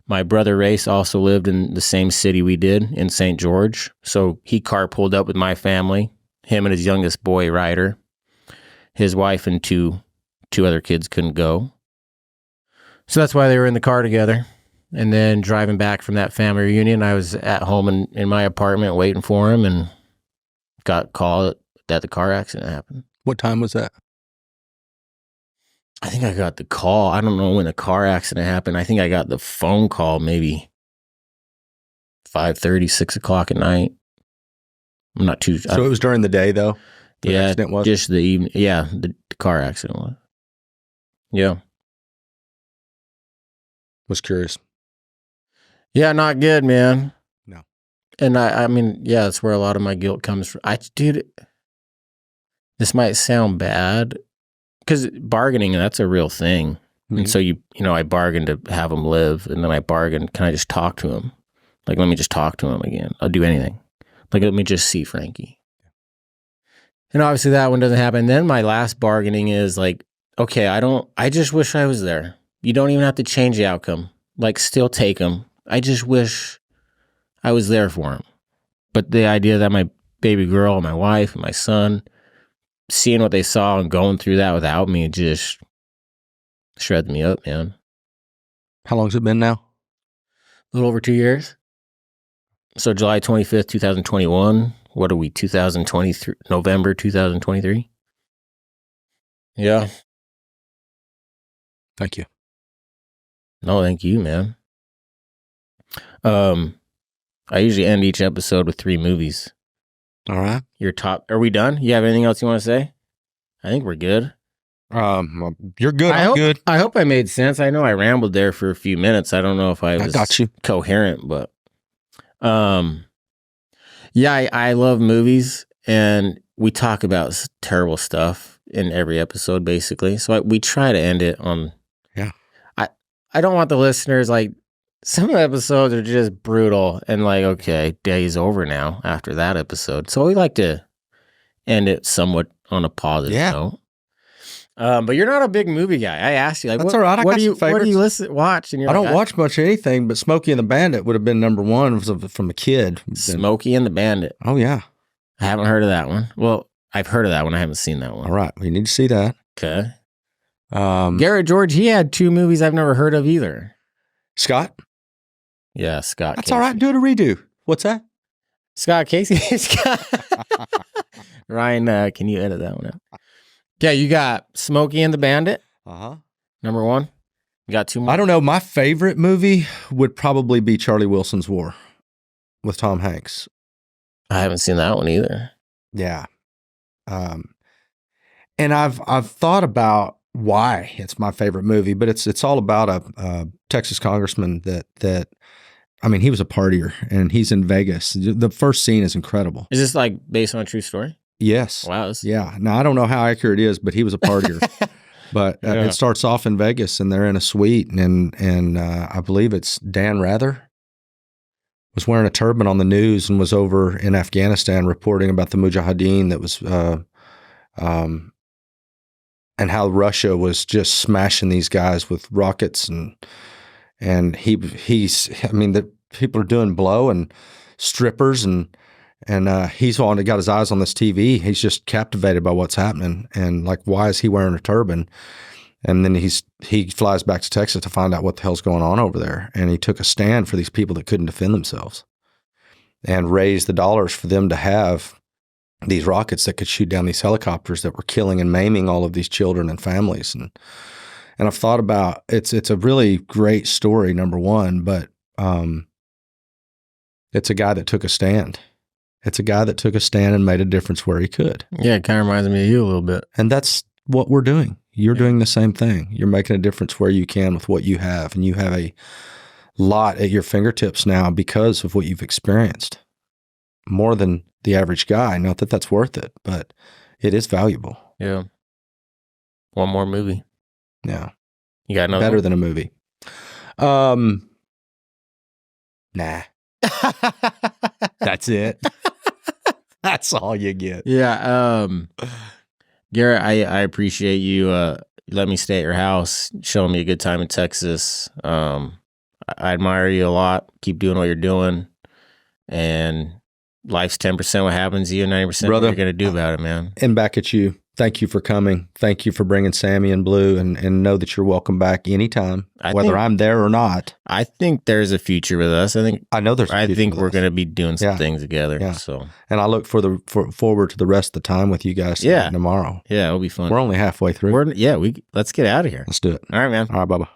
my brother Race also lived in the same city we did, in St. George. So he carpooled up with my family, him and his youngest boy, Ryder. His wife and two other kids couldn't go. So that's why they were in the car together. And then driving back from that family reunion, I was at home in my apartment waiting for him and got called that the car accident happened. What time was that? I think I got the call. I don't know when the car accident happened. I think I got the phone call maybe 5:30, 6 o'clock at night. I'm not too... So it was during the day, though? The accident was? Just the evening. Yeah, the car accident was. Yeah. Was curious. Yeah, not good, man. No. And I mean, yeah, that's where a lot of my guilt comes from. Dude, this might sound bad, because bargaining, that's a real thing. Mm-hmm. And so I bargained to have him live, and then I bargained, can I just talk to him? Like, let me just talk to him again. I'll do anything. Like, let me just see Frankie. And obviously that one doesn't happen. Then my last bargaining is like, okay, I just wish I was there. You don't even have to change the outcome. Like, still take him. I just wish I was there for him. But the idea that my baby girl, my wife, and my son, seeing what they saw and going through that without me just shredded me up, man. How long's it been now? A little over 2 years. So July 25th, 2021. What are we, 2023? November 2023? Yeah. Thank you. No, thank you, man. I usually end each episode with 3 movies. All right. Your top. Are we done? You have anything else you want to say? I think we're good. You're good. I'm good. I hope I made sense. I know I rambled there for a few minutes. I don't know if I was got you. coherent, but yeah, I love movies, and we talk about terrible stuff in every episode, basically. So we try to end it on. Yeah. I don't want the listeners, like, some of the episodes are just brutal and like, okay, day's over now after that episode. So we like to end it somewhat on a positive note. But you're not a big movie guy. I asked you, like, that's all right. What do you watch? And I don't watch much of anything, but Smokey and the Bandit would have been number one from a kid. Smokey and the Bandit. Oh, yeah. I haven't heard of that one. Well, I've heard of that one. I haven't seen that one. All right. We need to see that. Okay. Garrett George, he had 2 movies I've never heard of either. Scott? Yeah, Scott. That's Casey. all right. Do it a redo. What's that? Scott Casey. Ryan, can you edit that one out? Yeah, you got Smokey and the Bandit. Number 1. You got 2 more. I don't know. My favorite movie would probably be Charlie Wilson's War with Tom Hanks. I haven't seen that one either. Yeah. And I've thought about why it's my favorite movie, but it's all about a Texas congressman that I mean, he was a partier, and he's in Vegas. The first scene is incredible. Is this like based on a true story? Yes. Wow. Yeah. Now, I don't know how accurate it is, but he was a partier. But it starts off in Vegas, and they're in a suite, and I believe it's Dan Rather was wearing a turban on the news and was over in Afghanistan reporting about the Mujahideen that was and how Russia was just smashing these guys with rockets, and he's I mean, the people are doing blow and strippers, and he's got his eyes on this TV. He's just captivated by what's happening, and like, why is he wearing a turban? And then he flies back to Texas to find out what the hell's going on over there. And he took a stand for these people that couldn't defend themselves, and raised the dollars for them to have these rockets that could shoot down these helicopters that were killing and maiming all of these children and families. And I've thought about it's a really great story, number one, but it's a guy that took a stand. It's a guy that took a stand and made a difference where he could. Yeah, it kind of reminds me of you a little bit. And that's what we're doing. You're doing the same thing. You're making a difference where you can with what you have. And you have a lot at your fingertips now because of what you've experienced. More than the average guy. Not that that's worth it, but it is valuable. Yeah. One more movie. Yeah. You got another better one? than a movie. Nah. That's it. That's all you get. Yeah. Garrett, I appreciate you let me stay at your house, showing me a good time in Texas. I admire you a lot. Keep doing what you're doing. And life's 10% what happens to you, 90% what you're going to do about it, man. And back at you. Thank you for coming. Thank you for bringing Sami and Blue, and know that you're welcome back anytime, whether I'm there or not. I think there's a future with us. I know there's a future. I think we're going to be doing some things together. Yeah. So, and I look forward to the rest of the time with you guys tomorrow. Yeah, it'll be fun. We're only halfway through. Let's get out of here. Let's do it. All right, man. All right, bye-bye.